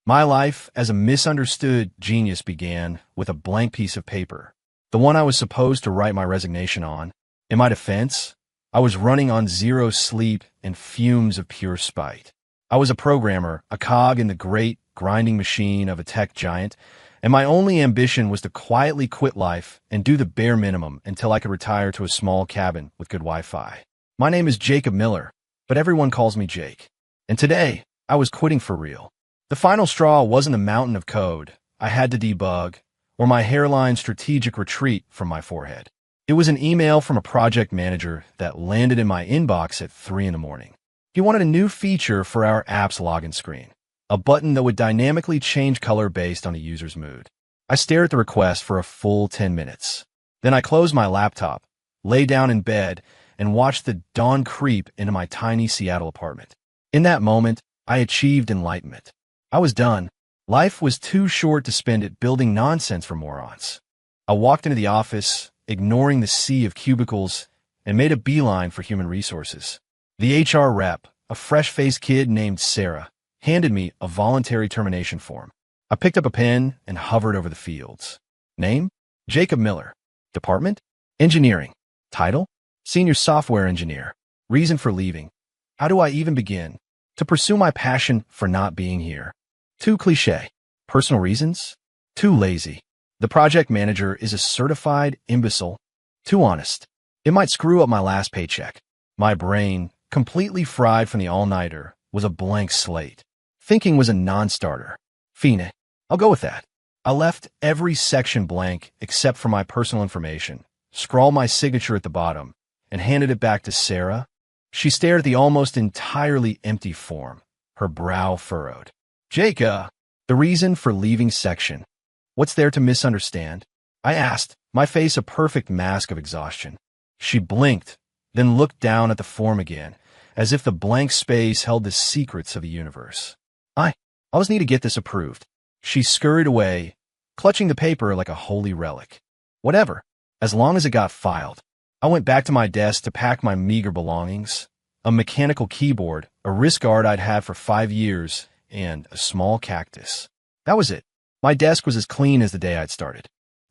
My life as a misunderstood genius began with a blank piece of paper, the one I was supposed to write my resignation on. In my defense, I was running on zero sleep and fumes of pure spite. I was a programmer, a cog in the great grinding machine of a tech giant, and my only ambition was to quietly quit life and do the bare minimum until I could retire to a small cabin with good Wi-Fi. My name is Jacob Miller, but everyone calls me Jake. And today, I was quitting for real. The final straw wasn't a mountain of code I had to debug, or my hairline's strategic retreat from my forehead. It was an email from a project manager that landed in my inbox at 3 in the morning. He wanted a new feature for our app's login screen, a button that would dynamically change color based on a user's mood. I stared at the request for a full 10 minutes. Then I closed my laptop, lay down in bed, and watched the dawn creep into my tiny Seattle apartment. In that moment, I achieved enlightenment. I was done. Life was too short to spend it building nonsense for morons. I walked into the office, ignoring the sea of cubicles, and made a beeline for human resources. The HR rep, a fresh-faced kid named Sarah, handed me a voluntary termination form. I picked up a pen and hovered over the fields. Name? Jacob Miller. Department? Engineering. Title? Senior software engineer. Reason for leaving. How do I even begin? To pursue my passion for not being here. Too cliché. Personal reasons? Too lazy. The project manager is a certified imbecile. Too honest. It might screw up my last paycheck. My brain, completely fried from the all-nighter, was a blank slate. Thinking was a non-starter. Fine. I'll go with that. I left every section blank except for my personal information, scrawled my signature at the bottom, and handed it back to Sarah. She stared at the almost entirely empty form, her brow furrowed. Jake, the reason for leaving section. What's there to misunderstand? I asked, my face a perfect mask of exhaustion. She blinked, then looked down at the form again, as if the blank space held the secrets of the universe. I just need to get this approved. She scurried away, clutching the paper like a holy relic. Whatever, as long as it got filed. I went back to my desk to pack my meager belongings, a mechanical keyboard, a wrist guard I'd had for 5 years, and a small cactus. That was it. My desk was as clean as the day I'd started.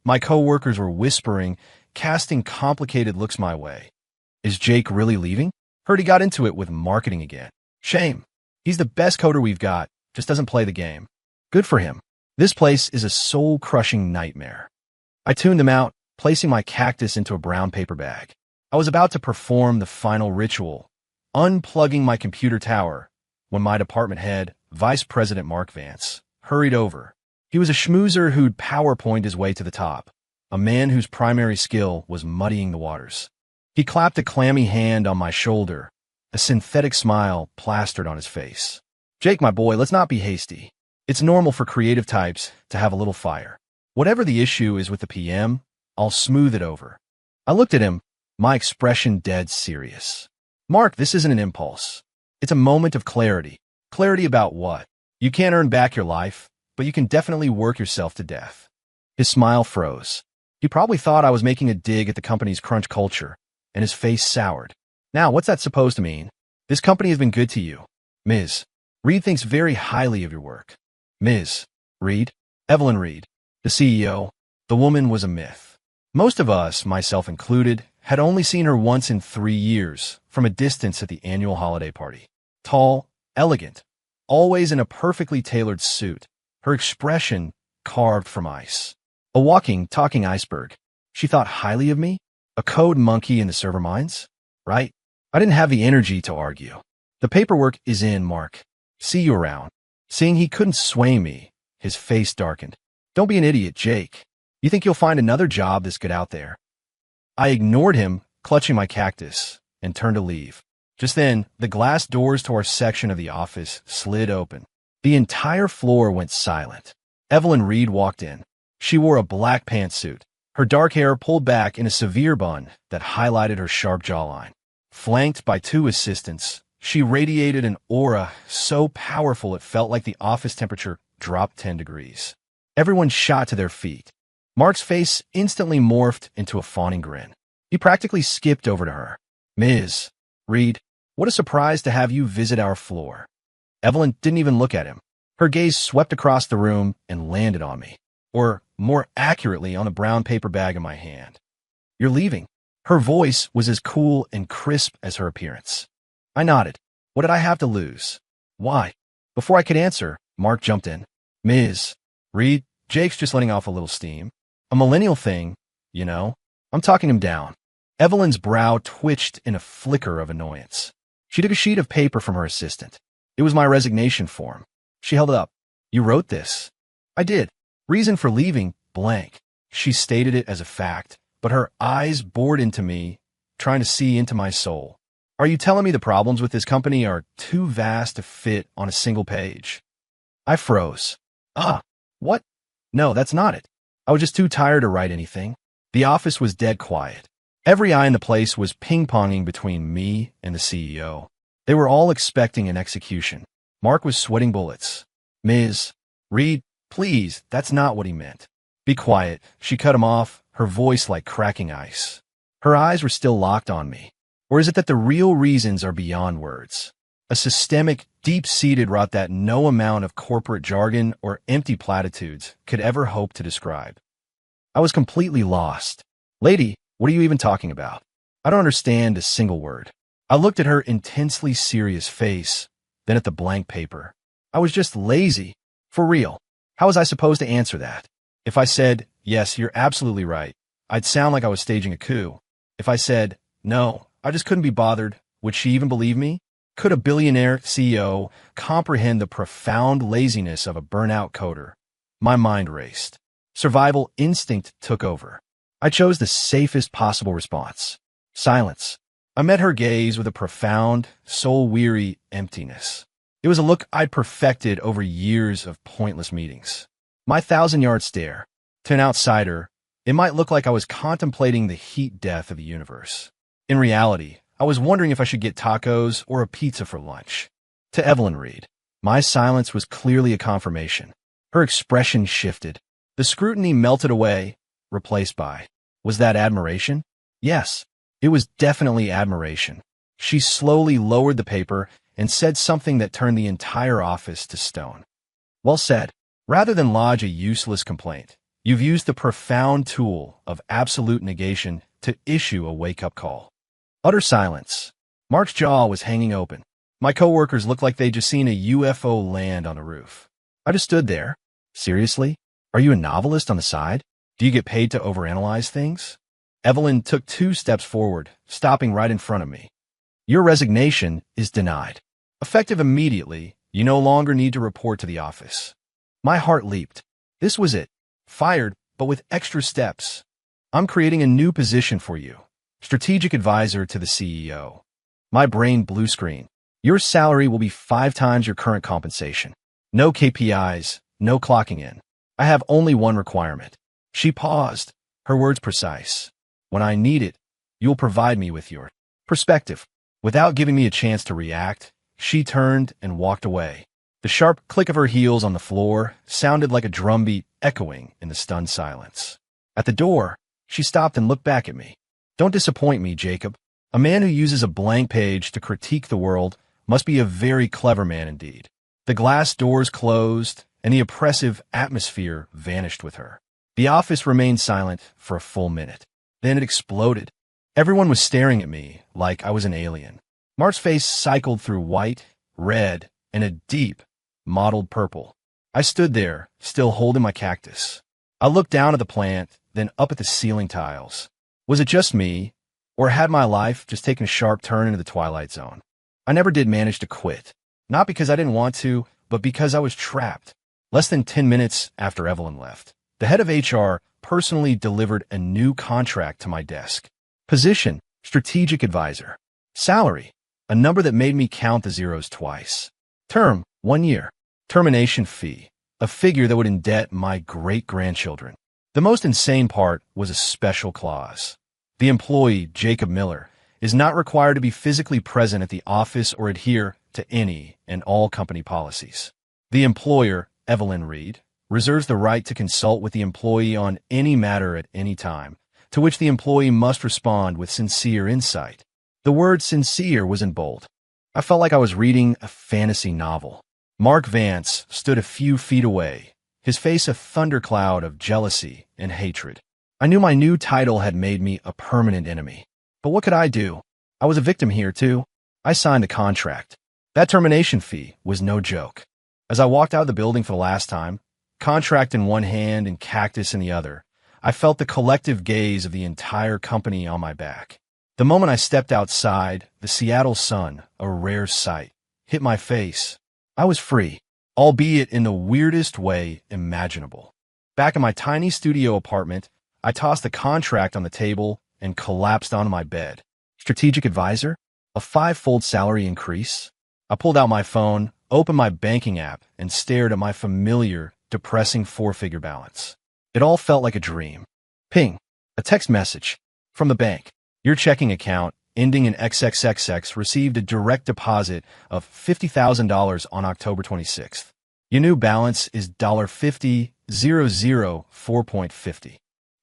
My coworkers were whispering, casting complicated looks my way. Is Jake really leaving? Heard he got into it with marketing again. Shame. He's the best coder we've got, just doesn't play the game. Good for him. This place is a soul-crushing nightmare. I tuned them out, placing my cactus into a brown paper bag. I was about to perform the final ritual, unplugging my computer tower, when my department head, Vice President Mark Vance, hurried over. He was a schmoozer who'd PowerPoint his way to the top, a man whose primary skill was muddying the waters. He clapped a clammy hand on my shoulder, a synthetic smile plastered on his face. Jake, my boy, let's not be hasty. It's normal for creative types to have a little fire. Whatever the issue is with the PM, I'll smooth it over. I looked at him, my expression dead serious. Mark, this isn't an impulse. It's a moment of clarity. Clarity about what? You can't earn back your life, but you can definitely work yourself to death. His smile froze. He probably thought I was making a dig at the company's crunch culture, and his face soured. Now, what's that supposed to mean? This company has been good to you. Ms. Reed thinks very highly of your work. Ms. Reed? Evelyn Reed, the CEO. The woman was a myth. Most of us, myself included, had only seen her once in 3 years, from a distance at the annual holiday party. Tall, elegant, always in a perfectly tailored suit, her expression carved from ice. A walking, talking iceberg. She thought highly of me? A code monkey in the server mines? Right? I didn't have the energy to argue. The paperwork is in, Mark. See you around. Seeing he couldn't sway me, his face darkened. Don't be an idiot, Jake. You think you'll find another job this good out there? I ignored him, clutching my cactus, and turned to leave. Just then, the glass doors to our section of the office slid open. The entire floor went silent. Evelyn Reed walked in. She wore a black pantsuit, her dark hair pulled back in a severe bun that highlighted her sharp jawline. Flanked by 2 assistants, she radiated an aura so powerful it felt like the office temperature dropped 10 degrees. Everyone shot to their feet. Mark's face instantly morphed into a fawning grin. He practically skipped over to her. Ms. Reed, what a surprise to have you visit our floor. Evelyn didn't even look at him. Her gaze swept across the room and landed on me, or more accurately on the brown paper bag in my hand. "You're leaving." Her voice was as cool and crisp as her appearance. I nodded. What did I have to lose? Why? Before I could answer, Mark jumped in. "Ms. Reed, Jake's just letting off a little steam. A millennial thing, you know." I'm talking him down. Evelyn's brow twitched in a flicker of annoyance. She took a sheet of paper from her assistant. It was my resignation form. She held it up. "You wrote this?" "I did. Reason for leaving, blank." She stated it as a fact, but her eyes bored into me, trying to see into my soul. "Are you telling me the problems with this company are too vast to fit on a single page?" I froze. What? No, that's not it. I was just too tired to write anything. The office was dead quiet. Every eye in the place was ping-ponging between me and the CEO. They were all expecting an execution. Mark was sweating bullets. "Ms. Reed, please, that's not what he meant." "Be quiet," she cut him off, her voice like cracking ice. Her eyes were still locked on me. Or is it that the real reasons are beyond words? A systemic, deep-seated rot that no amount of corporate jargon or empty platitudes could ever hope to describe. I was completely lost. "Lady, what are you even talking about? I don't understand a single word." I looked at her intensely serious face, then at the blank paper. I was just lazy. For real. How was I supposed to answer that? If I said, "Yes, you're absolutely right," I'd sound like I was staging a coup. If I said, "No, I just couldn't be bothered," would she even believe me? Could a billionaire CEO comprehend the profound laziness of a burnout coder? My mind raced. Survival instinct took over. I chose the safest possible response. Silence. I met her gaze with a profound, soul-weary emptiness. It was a look I'd perfected over years of pointless meetings. My 1,000-yard stare. To an outsider, it might look like I was contemplating the heat death of the universe. In reality, I was wondering if I should get tacos or a pizza for lunch. To Evelyn Reed, my silence was clearly a confirmation. Her expression shifted. The scrutiny melted away, replaced by, was that admiration? Yes, it was definitely admiration. She slowly lowered the paper and said something that turned the entire office to stone. "Well said. Rather than lodge a useless complaint, you've used the profound tool of absolute negation to issue a wake-up call." Utter silence. Mark's jaw was hanging open. My coworkers looked like they'd just seen a UFO land on the roof. I just stood there. Seriously? Are you a novelist on the side? Do you get paid to overanalyze things? Evelyn took 2 steps forward, stopping right in front of me. "Your resignation is denied. Effective immediately, you no longer need to report to the office." My heart leaped. This was it. Fired, but with extra steps. "I'm creating a new position for you. Strategic advisor to the CEO." My brain blue screen. "Your salary will be 5 times your current compensation. No KPIs, no clocking in. I have only one requirement." She paused, her words precise. "When I need it, you'll provide me with your perspective." Without giving me a chance to react, she turned and walked away. The sharp click of her heels on the floor sounded like a drumbeat echoing in the stunned silence. At the door, she stopped and looked back at me. "Don't disappoint me, Jacob. A man who uses a blank page to critique the world must be a very clever man indeed." The glass doors closed, and the oppressive atmosphere vanished with her. The office remained silent for a full minute. Then it exploded. Everyone was staring at me like I was an alien. Mark's face cycled through white, red, and a deep, mottled purple. I stood there, still holding my cactus. I looked down at the plant, then up at the ceiling tiles. Was it just me, or had my life just taken a sharp turn into the twilight zone? I never did manage to quit. Not because I didn't want to, but because I was trapped. Less than 10 minutes after Evelyn left, the head of HR personally delivered a new contract to my desk. Position, strategic advisor. Salary, a number that made me count the zeros twice. Term, 1 year. Termination fee, a figure that would indebt my great-grandchildren. The most insane part was a special clause. The employee, Jacob Miller, is not required to be physically present at the office or adhere to any and all company policies. The employer, Evelyn Reed, reserves the right to consult with the employee on any matter at any time, to which the employee must respond with sincere insight. The word sincere was in bold. I felt like I was reading a fantasy novel. Mark Vance stood a few feet away, his face a thundercloud of jealousy and hatred. I knew my new title had made me a permanent enemy. But what could I do? I was a victim here, too. I signed the contract. That termination fee was no joke. As I walked out of the building for the last time, contract in one hand and cactus in the other, I felt the collective gaze of the entire company on my back. The moment I stepped outside, the Seattle sun, a rare sight, hit my face. I was free, albeit in the weirdest way imaginable. Back in my tiny studio apartment, I tossed the contract on the table and collapsed onto my bed. Strategic advisor? A 5-fold salary increase? I pulled out my phone, opened my banking app, and stared at my familiar, depressing 4-figure balance. It all felt like a dream. Ping. A text message. From the bank. Your checking account, ending in XXXX, received a direct deposit of $50,000 on October 26th. Your new balance is $50,000, 4.50.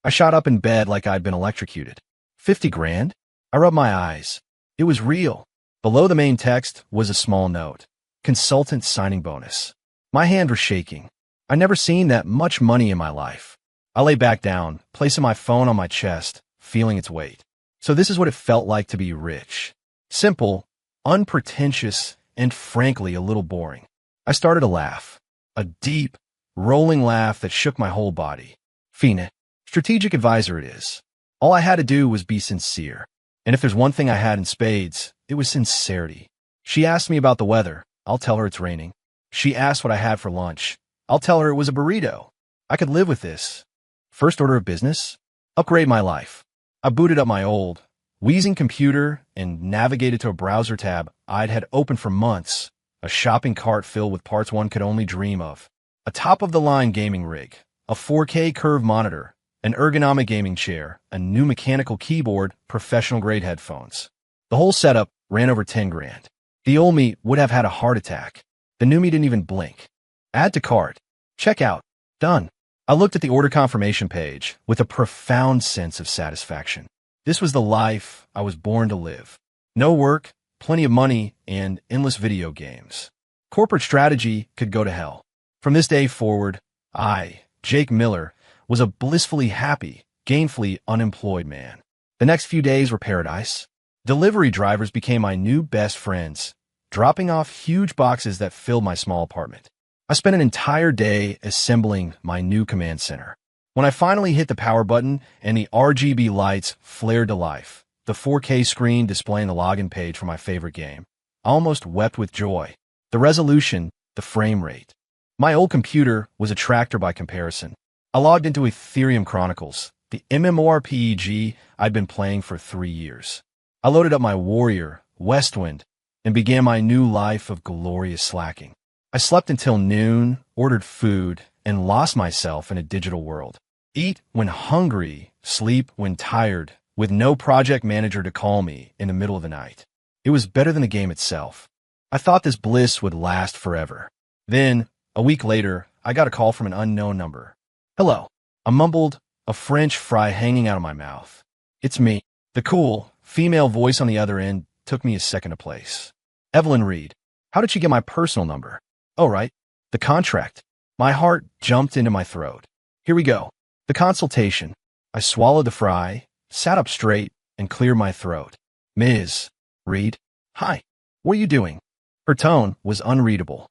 I shot up in bed like I'd been electrocuted. 50 grand? I rubbed my eyes. It was real. Below the main text was a small note. Consultant signing bonus. My hand was shaking. I'd never seen that much money in my life. I lay back down, placing my phone on my chest, feeling its weight. So this is what it felt like to be rich. Simple, unpretentious, and frankly a little boring. I started to laugh. A deep, rolling laugh that shook my whole body. Fina. Strategic advisor it is. All I had to do was be sincere. And if there's one thing I had in spades, it was sincerity. She asked me about the weather. I'll tell her it's raining. She asked what I had for lunch. I'll tell her it was a burrito. I could live with this. First order of business? Upgrade my life. I booted up my old, wheezing computer and navigated to a browser tab I'd had open for months, a shopping cart filled with parts one could only dream of. A top-of-the-line gaming rig, a 4K curved monitor, an ergonomic gaming chair, a new mechanical keyboard, professional-grade headphones. The whole setup ran over 10 grand. The old me would have had a heart attack. The new me didn't even blink. Add to cart. Checkout. Done. I looked at the order confirmation page with a profound sense of satisfaction. This was the life I was born to live. No work, plenty of money, and endless video games. Corporate strategy could go to hell. From this day forward, I, Jake Miller, was a blissfully happy, gainfully unemployed man. The next few days were paradise. Delivery drivers became my new best friends, dropping off huge boxes that filled my small apartment. I spent an entire day assembling my new command center. When I finally hit the power button and the RGB lights flared to life, the 4K screen displaying the login page for my favorite game, I almost wept with joy. The resolution, the frame rate. My old computer was a tractor by comparison. I logged into Ethereum Chronicles, the MMORPG I'd been playing for 3 years. I loaded up my warrior, Westwind, and began my new life of glorious slacking. I slept until noon, ordered food, and lost myself in a digital world. Eat when hungry, sleep when tired, with no project manager to call me in the middle of the night. It was better than the game itself. I thought this bliss would last forever. Then, a week later, I got a call from an unknown number. Hello. I mumbled, a French fry hanging out of my mouth. It's me. The cool, female voice on the other end took me a second to place. Evelyn Reed. How did she get my personal number? Oh, right. The contract. My heart jumped into my throat. Here we go. The consultation. I swallowed the fry, sat up straight, and cleared my throat. Ms. Reed. Hi. What are you doing? Her tone was unreadable.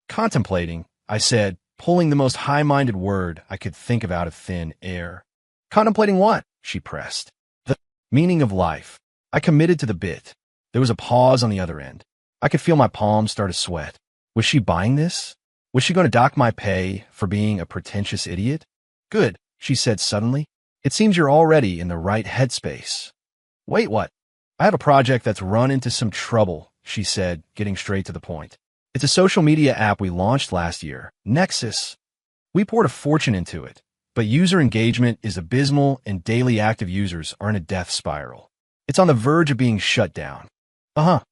Contemplating, I said, pulling the most high-minded word I could think of out of thin air. Contemplating what? She pressed. The meaning of life. I committed to the bit. There was a pause on the other end. I could feel my palms start to sweat. Was she buying this? Was she going to dock my pay for being a pretentious idiot? Good, she said suddenly. It seems you're already in the right headspace. Wait, what? I have a project that's run into some trouble, she said, getting straight to the point. It's a social media app we launched last year, Nexus. We poured a fortune into it, but user engagement is abysmal and daily active users are in a death spiral. It's on the verge of being shut down. I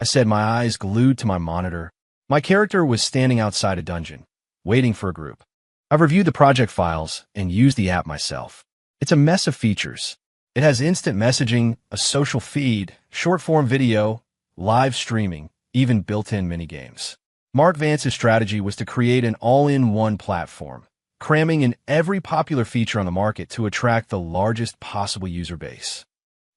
said, my eyes glued to my monitor. My character was standing outside a dungeon, waiting for a group. I've reviewed the project files and used the app myself. It's a mess of features. It has instant messaging, a social feed, short-form video, live streaming, even built-in minigames. Mark Vance's strategy was to create an all-in-one platform, cramming in every popular feature on the market to attract the largest possible user base.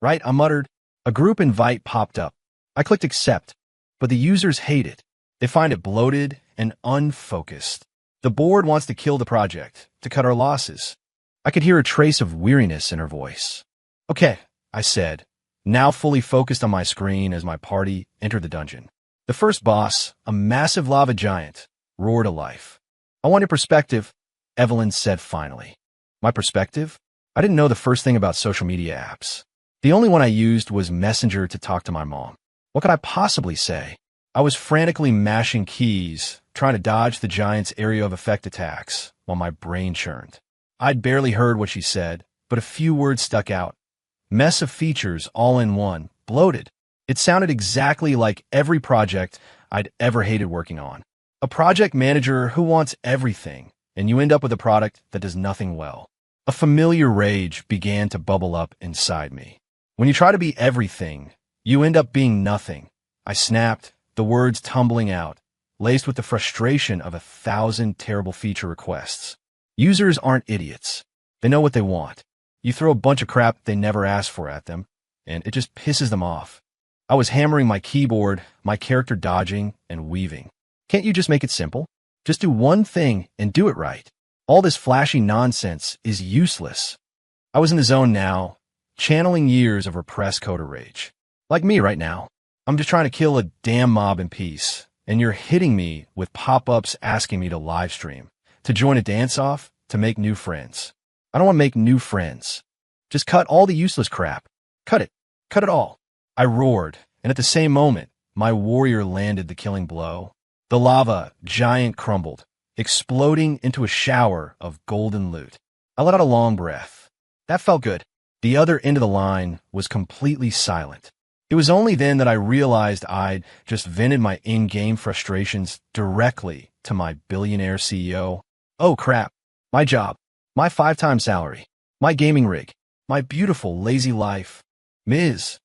Right, I muttered. A group invite popped up. I clicked accept, but the users hate it. They find it bloated and unfocused. The board wants to kill the project, to cut our losses. I could hear a trace of weariness in her voice. Okay, I said, now fully focused on my screen as my party entered the dungeon. The first boss, a massive lava giant, roared to life. I want your perspective, Evelyn said finally. My perspective? I didn't know the first thing about social media apps. The only one I used was Messenger to talk to my mom. What could I possibly say? I was frantically mashing keys, trying to dodge the giant's area of effect attacks, while my brain churned. I'd barely heard what she said, but a few words stuck out. Mess of features all in one, bloated. It sounded exactly like every project I'd ever hated working on. A project manager who wants everything, and you end up with a product that does nothing well. A familiar rage began to bubble up inside me. When you try to be everything, you end up being nothing. I snapped, the words tumbling out, laced with the frustration of 1,000 terrible feature requests. Users aren't idiots. They know what they want. You throw a bunch of crap they never asked for at them, and it just pisses them off. I was hammering my keyboard, my character dodging and weaving. Can't you just make it simple? Just do one thing and do it right. All this flashy nonsense is useless. I was in the zone now, channeling years of repressed coder rage. Like me right now. I'm just trying to kill a damn mob in peace, and you're hitting me with pop-ups asking me to live stream, to join a dance-off, to make new friends. I don't want to make new friends. Just cut all the useless crap. Cut it. Cut it all. I roared, and at the same moment, my warrior landed the killing blow. The lava giant crumbled, exploding into a shower of golden loot. I let out a long breath. That felt good. The other end of the line was completely silent. It was only then that I realized I'd just vented my in-game frustrations directly to my billionaire CEO. Oh crap. My job. My 5-time salary. My gaming rig. My beautiful, lazy life. Ms.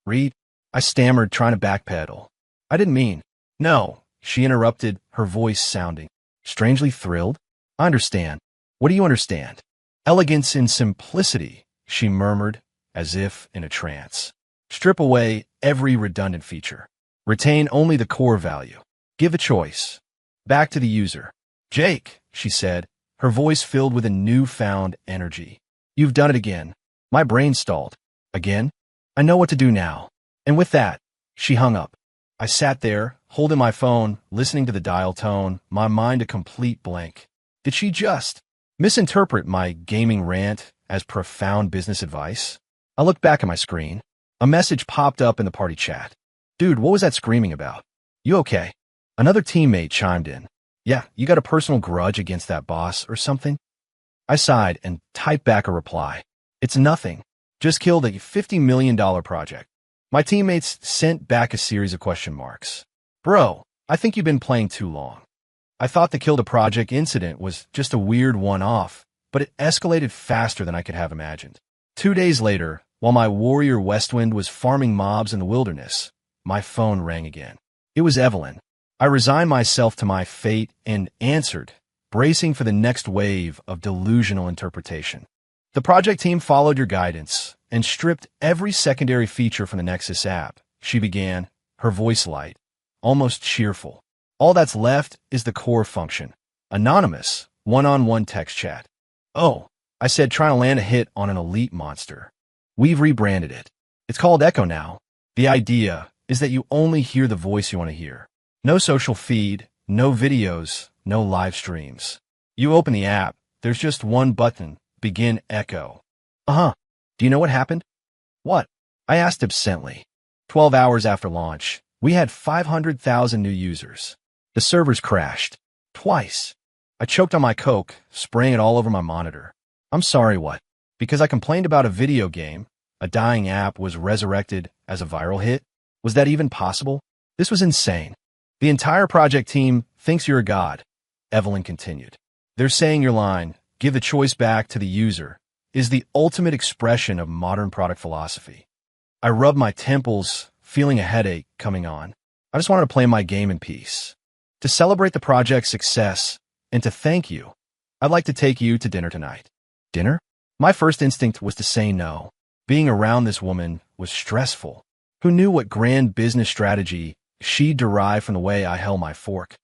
Reed. I stammered, trying to backpedal. I didn't mean. No, she interrupted, her voice sounding strangely thrilled. I understand. What do you understand? Elegance in simplicity, she murmured, as if in a trance. Strip away every redundant feature. Retain only the core value. Give a choice. Back to the user. Jake, she said, her voice filled with a newfound energy. You've done it again. My brain stalled. Again? I know what to do now. And with that, she hung up. I sat there, holding my phone, listening to the dial tone, my mind a complete blank. Did she just misinterpret my gaming rant as profound business advice? I looked back at my screen. A message popped up in the party chat. Dude, what was that screaming about? You okay? Another teammate chimed in. Yeah, you got a personal grudge against that boss or something? I sighed and typed back a reply. It's nothing. Just killed a $50 million project. My teammates sent back a series of question marks. Bro, I think you've been playing too long. I thought the kill the project incident was just a weird one-off, but it escalated faster than I could have imagined. 2 days later, while my warrior Westwind was farming mobs in the wilderness, my phone rang again. It was Evelyn. I resigned myself to my fate and answered, bracing for the next wave of delusional interpretation. The project team followed your guidance and stripped every secondary feature from the Nexus app, she began, her voice light, almost cheerful. All that's left is the core function. Anonymous, one-on-one text chat. Oh, I said, trying to land a hit on an elite monster. We've rebranded it. It's called Echo now. The idea is that you only hear the voice you want to hear. No social feed, no videos, no live streams. You open the app, there's just one button, begin Echo. Uh-huh. Do you know what happened? What? I asked absently. 12 hours after launch, we had 500,000 new users. The servers crashed. Twice. I choked on my Coke, spraying it all over my monitor. I'm sorry, what? Because I complained about a video game, a dying app was resurrected as a viral hit? Was that even possible? This was insane. The entire project team thinks you're a god, Evelyn continued. They're saying your line, give the choice back to the user, is the ultimate expression of modern product philosophy. I rubbed my temples, feeling a headache coming on. I just wanted to play my game in peace. To celebrate the project's success and to thank you, I'd like to take you to dinner tonight. Dinner? My first instinct was to say no. Being around this woman was stressful. Who knew what grand business strategy she derived from the way I held my fork?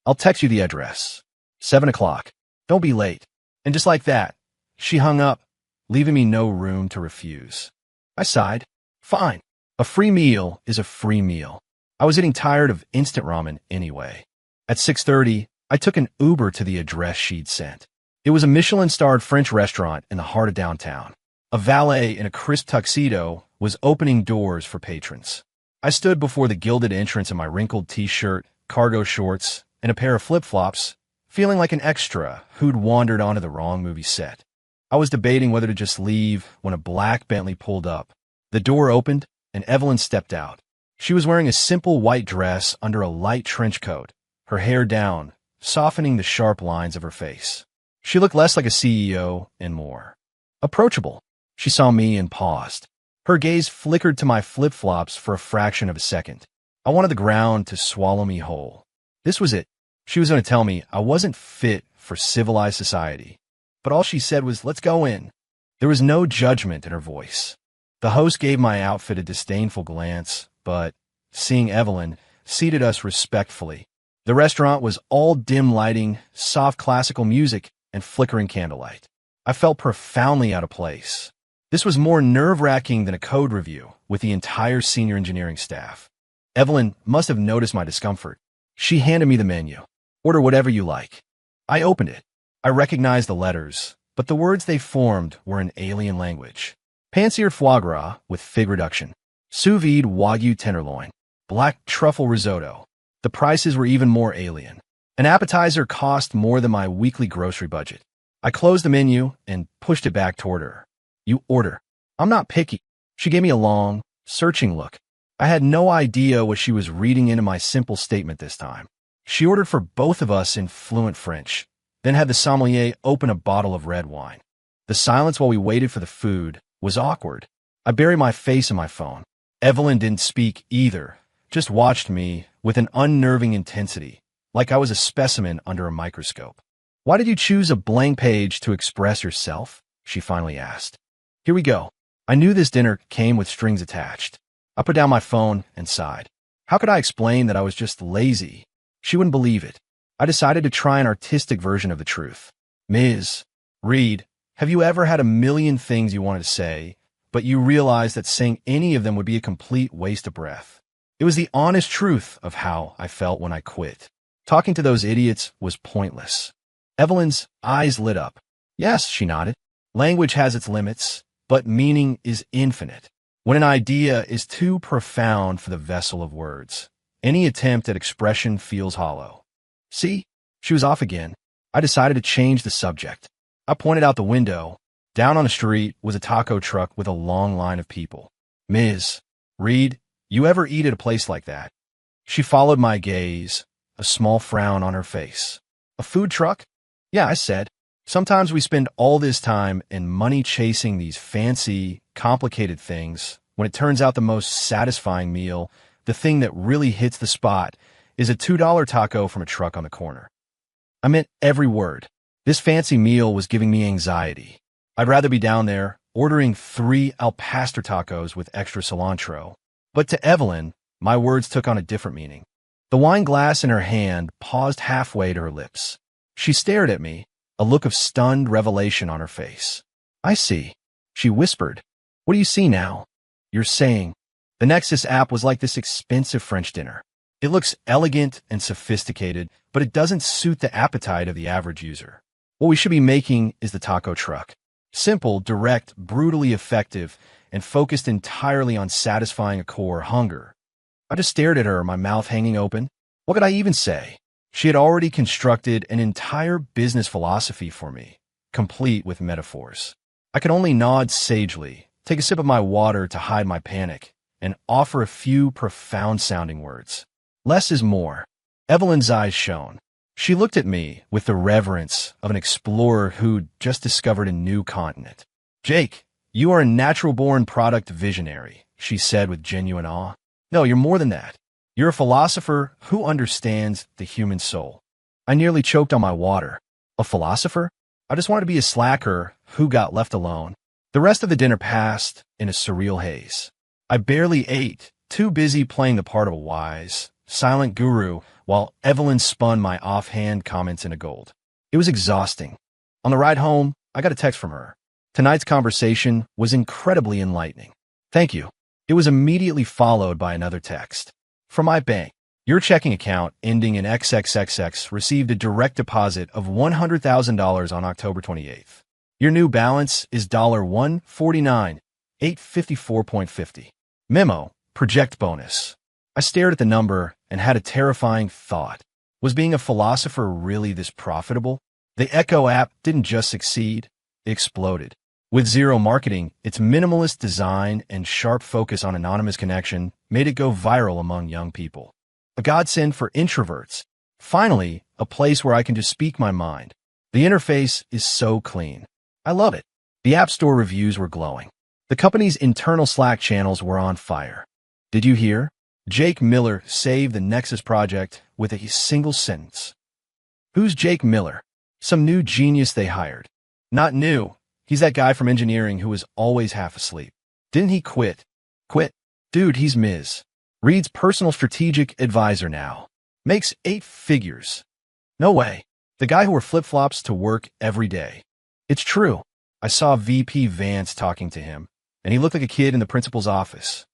I'll text you the address. 7 o'clock. Don't be late. And just like that, she hung up, leaving me no room to refuse. I sighed. Fine. A free meal is a free meal. I was getting tired of instant ramen anyway. At 6:30, I took an Uber to the address she'd sent. It was a Michelin-starred French restaurant in the heart of downtown. A valet in a crisp tuxedo was opening doors for patrons. I stood before the gilded entrance in my wrinkled t-shirt, cargo shorts, and a pair of flip-flops, feeling like an extra who'd wandered onto the wrong movie set. I was debating whether to just leave when a black Bentley pulled up. The door opened, and Evelyn stepped out. She was wearing a simple white dress under a light trench coat, her hair down, softening the sharp lines of her face. She looked less like a CEO and more approachable. She saw me and paused. Her gaze flickered to my flip-flops for a fraction of a second. I wanted the ground to swallow me whole. This was it. She was going to tell me I wasn't fit for civilized society. But all she said was, "Let's go in." There was no judgment in her voice. The host gave my outfit a disdainful glance, but seeing Evelyn seated us respectfully. The restaurant was all dim lighting, soft classical music, and flickering candlelight. I felt profoundly out of place. This was more nerve-wracking than a code review with the entire senior engineering staff. Evelyn must have noticed my discomfort. She handed me the menu. "Order whatever you like." I opened it. I recognized the letters, but the words they formed were an alien language. Pan-seared foie gras with fig reduction. Sous vide Wagyu tenderloin. Black truffle risotto. The prices were even more alien. An appetizer cost more than my weekly grocery budget. I closed the menu and pushed it back toward her. "You order." "I'm not picky." She gave me a long, searching look. I had no idea what she was reading into my simple statement this time. She ordered for both of us in fluent French, then had the sommelier open a bottle of red wine. The silence while we waited for the food was awkward. I buried my face in my phone. Evelyn didn't speak either, just watched me with an unnerving intensity, like I was a specimen under a microscope. "Why did you choose a blank page to express yourself?" she finally asked. Here we go. I knew this dinner came with strings attached. I put down my phone and sighed. How could I explain that I was just lazy? She wouldn't believe it. I decided to try an artistic version of the truth. "Ms. Reed, have you ever had a million things you wanted to say, but you realized that saying any of them would be a complete waste of breath?" It was the honest truth of how I felt when I quit. Talking to those idiots was pointless. Evelyn's eyes lit up. "Yes," she nodded. "Language has its limits, but meaning is infinite. When an idea is too profound for the vessel of words, any attempt at expression feels hollow." See? She was off again. I decided to change the subject. I pointed out the window. Down on the street was a taco truck with a long line of people. "Ms. Reed, you ever eat at a place like that?" She followed my gaze, a small frown on her face. "A food truck?" "Yeah," I said. "Sometimes we spend all this time and money chasing these fancy, complicated things, when it turns out the most satisfying meal, the thing that really hits the spot, is a $2 taco from a truck on the corner." I meant every word. This fancy meal was giving me anxiety. I'd rather be down there, ordering 3 al pastor tacos with extra cilantro. But to Evelyn, my words took on a different meaning. The wine glass in her hand paused halfway to her lips. She stared at me, a look of stunned revelation on her face. "I see," she whispered. "What do you see now?" "You're saying." The Nexus app was like this expensive French dinner. It looks elegant and sophisticated, but it doesn't suit the appetite of the average user. What we should be making is the taco truck. Simple, direct, brutally effective, and focused entirely on satisfying a core hunger. I just stared at her, my mouth hanging open. What could I even say? She had already constructed an entire business philosophy for me, complete with metaphors. I could only nod sagely, take a sip of my water to hide my panic, and offer a few profound-sounding words. Less is more. Evelyn's eyes shone. She looked at me with the reverence of an explorer who'd just discovered a new continent. "Jake, you are a natural-born product visionary," she said with genuine awe. "No, you're more than that. You're a philosopher who understands the human soul. I nearly choked on my water. A philosopher? I just wanted to be a slacker who got left alone. The rest of the dinner passed in a surreal haze. I barely ate, too busy playing the part of a wise, silent guru while Evelyn spun my offhand comments into gold. It was exhausting. On the ride home, I got a text from her. Tonight's conversation was incredibly enlightening. Thank you. It was immediately followed by another text. From my bank, your checking account ending in XXXX received a direct deposit of $100,000 on October 28th. Your new balance is $149,854.50. Memo, project bonus. I stared at the number and had a terrifying thought. Was being a philosopher really this profitable? The Echo app didn't just succeed, it exploded. With zero marketing, its minimalist design and sharp focus on anonymous connection made it go viral among young people. A godsend for introverts. Finally, a place where I can just speak my mind. The interface is so clean. I love it. The App Store reviews were glowing. The company's internal Slack channels were on fire. Did you hear? Jake Miller saved the Nexus project with a single sentence. Who's Jake Miller? Some new genius they hired. Not new. He's that guy from engineering who was always half asleep. Didn't he quit? Quit? Dude, he's Ms. Reed's personal strategic advisor now. Makes 8 figures. No way. The guy who wore flip-flops to work every day. It's true. I saw VP Vance talking to him, and he looked like a kid in the principal's office.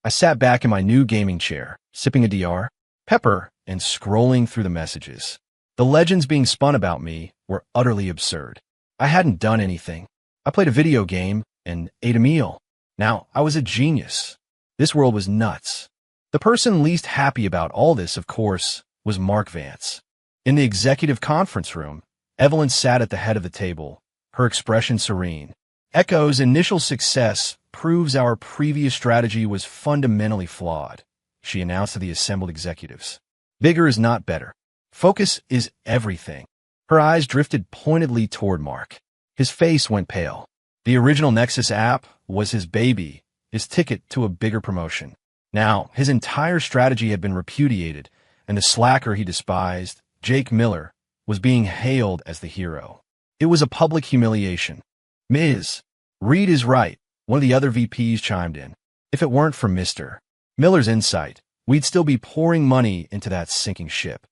I sat back in my new gaming chair, sipping a DR, pepper, and scrolling through the messages. The legends being spun about me were utterly absurd. I hadn't done anything. I played a video game and ate a meal. Now, I was a genius. This world was nuts. The person least happy about all this, of course, was Mark Vance. In the executive conference room, Evelyn sat at the head of the table, her expression serene. Echo's initial success proves our previous strategy was fundamentally flawed, she announced to the assembled executives. Bigger is not better. Focus is everything. Her eyes drifted pointedly toward Mark. His face went pale. The original Nexus app was his baby, his ticket to a bigger promotion. Now, his entire strategy had been repudiated, and the slacker he despised, Jake Miller, was being hailed as the hero. It was a public humiliation. Ms. Reed is right, one of the other VPs chimed in. If it weren't for Mr. Miller's insight, we'd still be pouring money into that sinking ship.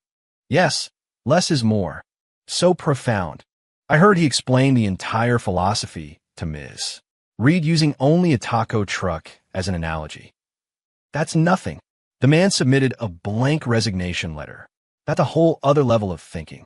Yes, less is more. So profound. I heard he explained the entire philosophy to Ms. Reed using only a taco truck as an analogy. That's nothing. The man submitted a blank resignation letter. That's a whole other level of thinking.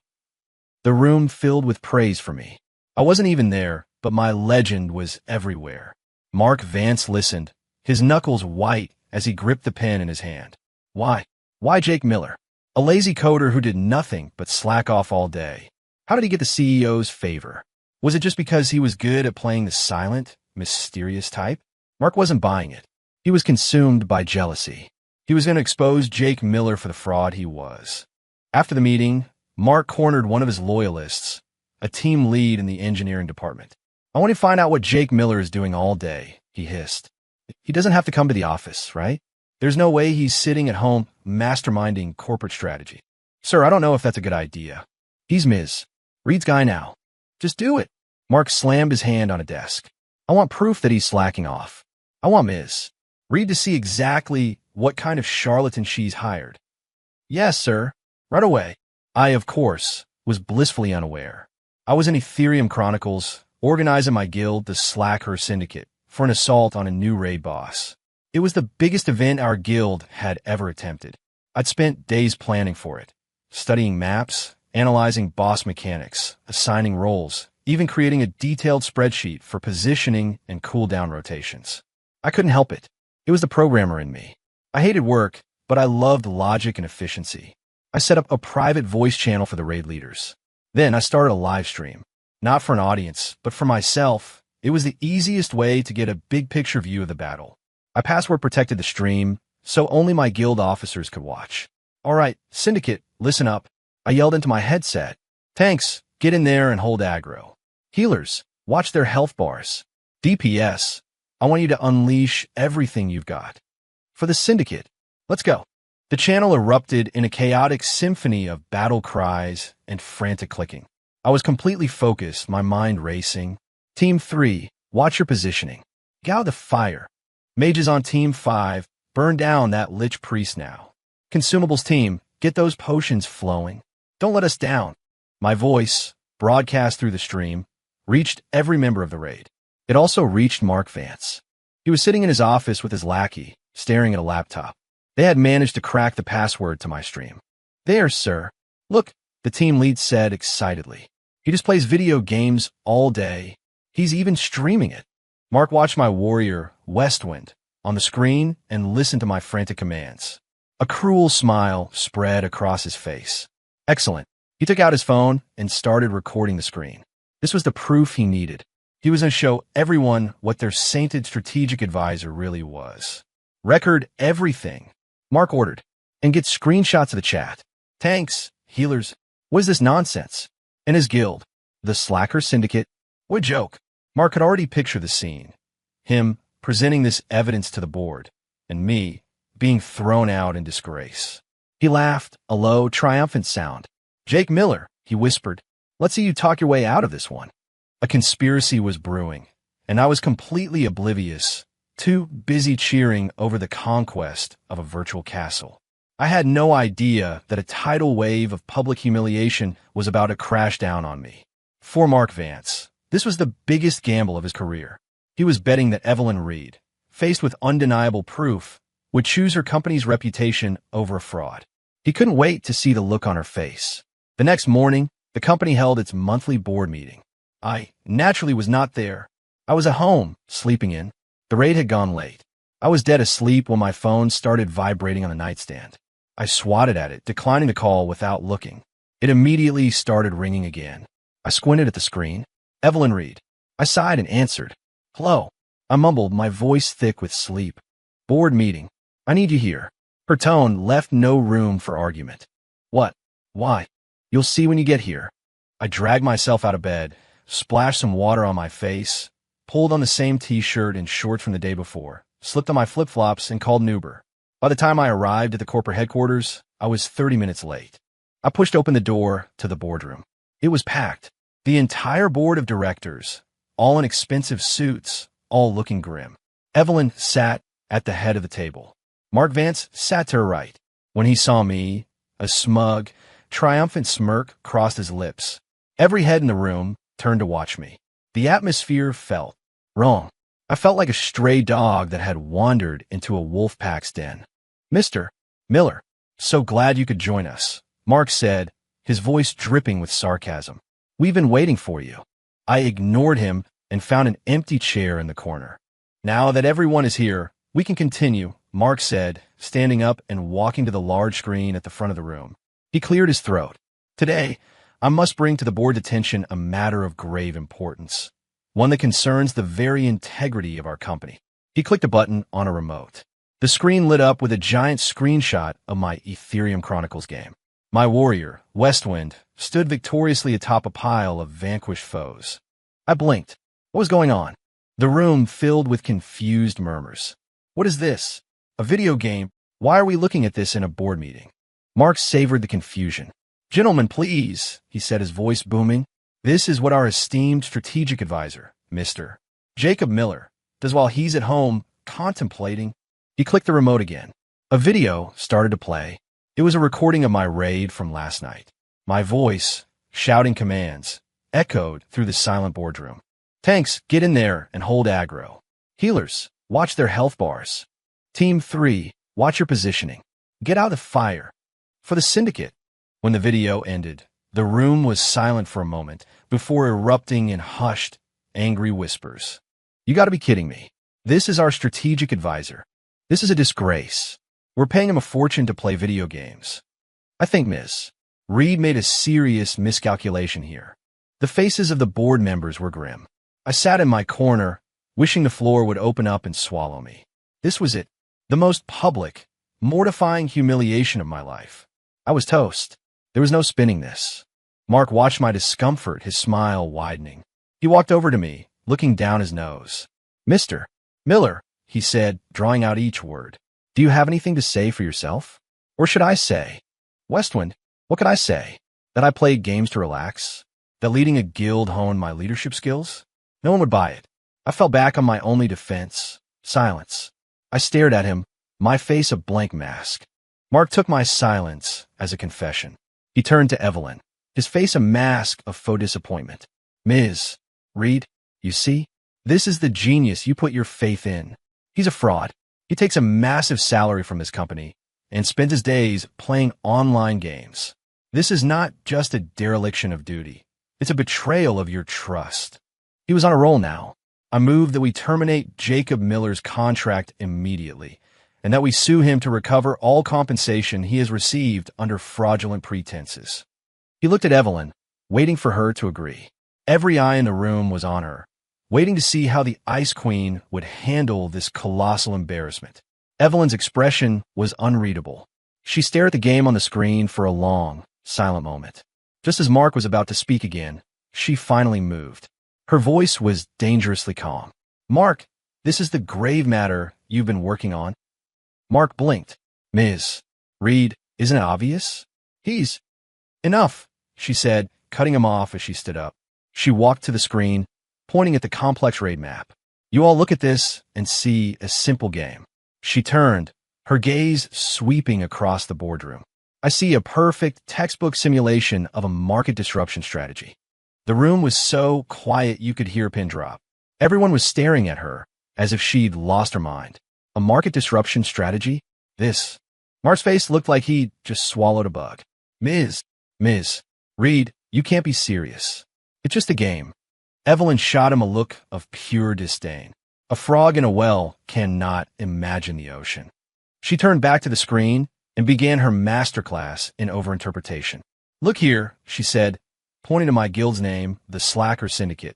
The room filled with praise for me. I wasn't even there, but my legend was everywhere. Mark Vance listened, his knuckles white as he gripped the pen in his hand. Why? Why Jake Miller? A lazy coder who did nothing but slack off all day. How did he get the CEO's favor? Was it just because he was good at playing the silent, mysterious type? Mark wasn't buying it. He was consumed by jealousy. He was going to expose Jake Miller for the fraud he was. After the meeting, Mark cornered one of his loyalists, a team lead in the engineering department. I want to find out what Jake Miller is doing all day, he hissed. He doesn't have to come to the office, right? There's no way he's sitting at home masterminding corporate strategy. Sir, I don't know if that's a good idea. He's Ms. Reed's guy now. Just do it. Mark slammed his hand on a desk. I want proof that he's slacking off. I want Ms. Reed to see exactly what kind of charlatan she's hired. Yes, sir. Right away. I, of course, was blissfully unaware. I was in Ethereum Chronicles, organizing my guild, the Slacker Syndicate, for an assault on a new raid boss. It was the biggest event our guild had ever attempted. I'd spent days planning for it, studying maps, analyzing boss mechanics, assigning roles, even creating a detailed spreadsheet for positioning and cooldown rotations. I couldn't help it. It was the programmer in me. I hated work, but I loved logic and efficiency. I set up a private voice channel for the raid leaders. Then I started a live stream. Not for an audience, but for myself. It was the easiest way to get a big picture view of the battle. I password protected the stream, so only my guild officers could watch. All right, Syndicate, listen up. I yelled into my headset. Tanks, get in there and hold aggro. Healers, watch their health bars. DPS, I want you to unleash everything you've got. For the Syndicate, let's go. The channel erupted in a chaotic symphony of battle cries and frantic clicking. I was completely focused, my mind racing. Team 3, watch your positioning. Get out the fire. Mages on Team 5, burn down that lich priest now. Consumables team, get those potions flowing. Don't let us down. My voice, broadcast through the stream, reached every member of the raid. It also reached Mark Vance. He was sitting in his office with his lackey, staring at a laptop. They had managed to crack the password to my stream. There, sir. Look, the team lead said excitedly. He just plays video games all day. He's even streaming it. Mark watched my warrior, Westwind, on the screen and listened to my frantic commands. A cruel smile spread across his face. Excellent. He took out his phone and started recording the screen. This was the proof he needed. He was going to show everyone what their sainted strategic advisor really was. Record everything. Mark ordered. And get screenshots of the chat. Tanks, healers. What is this nonsense? And his guild, the Slacker Syndicate. What a joke. Mark could already picture the scene. Him presenting this evidence to the board, and me being thrown out in disgrace. He laughed, a low, triumphant sound. Jake Miller, he whispered, let's see you talk your way out of this one. A conspiracy was brewing, and I was completely oblivious, too busy cheering over the conquest of a virtual castle. I had no idea that a tidal wave of public humiliation was about to crash down on me. For Mark Vance, this was the biggest gamble of his career. He was betting that Evelyn Reed, faced with undeniable proof, would choose her company's reputation over a fraud. He couldn't wait to see the look on her face. The next morning, the company held its monthly board meeting. I naturally was not there. I was at home, sleeping in. The raid had gone late. I was dead asleep when my phone started vibrating on the nightstand. I swatted at it, declining the call without looking. It immediately started ringing again. I squinted at the screen. Evelyn Reed. I sighed and answered. Hello. I mumbled, my voice thick with sleep. Board meeting. I need you here. Her tone left no room for argument. What? Why? You'll see when you get here. I dragged myself out of bed, splashed some water on my face, pulled on the same t-shirt and shorts from the day before, slipped on my flip-flops, and called an Uber. By the time I arrived at the corporate headquarters, I was 30 minutes late. I pushed open the door to the boardroom. It was packed. The entire board of directors, all in expensive suits, all looking grim. Evelyn sat at the head of the table. Mark Vance sat to her right. When he saw me, a smug, triumphant smirk crossed his lips. Every head in the room turned to watch me. The atmosphere felt wrong. I felt like a stray dog that had wandered into a wolf pack's den. Mr. Miller, so glad you could join us, Mark said, his voice dripping with sarcasm. We've been waiting for you. I ignored him and found an empty chair in the corner. Now that everyone is here, we can continue, Mark said, standing up and walking to the large screen at the front of the room. He cleared his throat. Today, I must bring to the board's attention a matter of grave importance, one that concerns the very integrity of our company. He clicked a button on a remote. The screen lit up with a giant screenshot of my Ethereum Chronicles game. My warrior, Westwind, stood victoriously atop a pile of vanquished foes. I blinked. What was going on? The room filled with confused murmurs. What is this? A video game? Why are we looking at this in a board meeting? Mark savored the confusion. Gentlemen, please, he said, his voice booming. This is what our esteemed strategic advisor, Mr. Jacob Miller, does while he's at home contemplating. He clicked the remote again. A video started to play. It was a recording of my raid from last night. My voice, shouting commands, echoed through the silent boardroom. Tanks, get in there and hold aggro. Healers, watch their health bars. Team 3, watch your positioning. Get out of the fire. For the syndicate. When the video ended, the room was silent for a moment before erupting in hushed, angry whispers. You gotta be kidding me. This is our strategic advisor. This is a disgrace. We're paying him a fortune to play video games. I think Ms. Reed made a serious miscalculation here. The faces of the board members were grim. I sat in my corner, wishing the floor would open up and swallow me. This was it. The most public, mortifying humiliation of my life. I was toast. There was no spinning this. Mark watched my discomfort, his smile widening. He walked over to me, looking down his nose. Mr. Miller, he said, drawing out each word. Do you have anything to say for yourself? Or should I say, Westwind, what could I say? That I played games to relax? That leading a guild honed my leadership skills? No one would buy it. I fell back on my only defense, silence. I stared at him, my face a blank mask. Mark took my silence as a confession. He turned to Evelyn, his face a mask of faux disappointment. Ms. Reed, you see? This is the genius you put your faith in. He's a fraud. He takes a massive salary from his company and spends his days playing online games. This is not just a dereliction of duty. It's a betrayal of your trust. He was on a roll now. I moved that we terminate Jacob Miller's contract immediately, and that we sue him to recover all compensation he has received under fraudulent pretenses. He looked at Evelyn, waiting for her to agree. Every eye in the room was on her, waiting to see how the Ice Queen would handle this colossal embarrassment. Evelyn's expression was unreadable. She stared at the game on the screen for a long, silent moment. Just as Mark was about to speak again, she finally moved. Her voice was dangerously calm. Mark, this is the grave matter you've been working on. Mark blinked. Ms. Reed, isn't it obvious? He's... Enough, she said, cutting him off as she stood up. She walked to the screen, pointing at the complex raid map. You all look at this and see a simple game. She turned, her gaze sweeping across the boardroom. I see a perfect textbook simulation of a market disruption strategy. The room was so quiet you could hear a pin drop. Everyone was staring at her, as if she'd lost her mind. A market disruption strategy? This. Mark's face looked like he'd just swallowed a bug. Ms. Reed, you can't be serious. It's just a game. Evelyn shot him a look of pure disdain. A frog in a well cannot imagine the ocean. She turned back to the screen and began her masterclass in overinterpretation. Look here, she said, pointing to my guild's name, the Slacker Syndicate.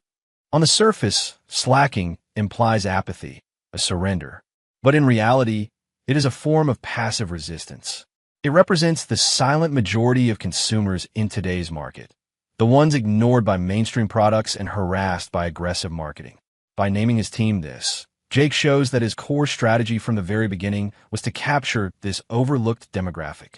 On the surface, slacking implies apathy, a surrender. But in reality, it is a form of passive resistance. It represents the silent majority of consumers in today's market, the ones ignored by mainstream products and harassed by aggressive marketing. By naming his team this, Jake shows that his core strategy from the very beginning was to capture this overlooked demographic.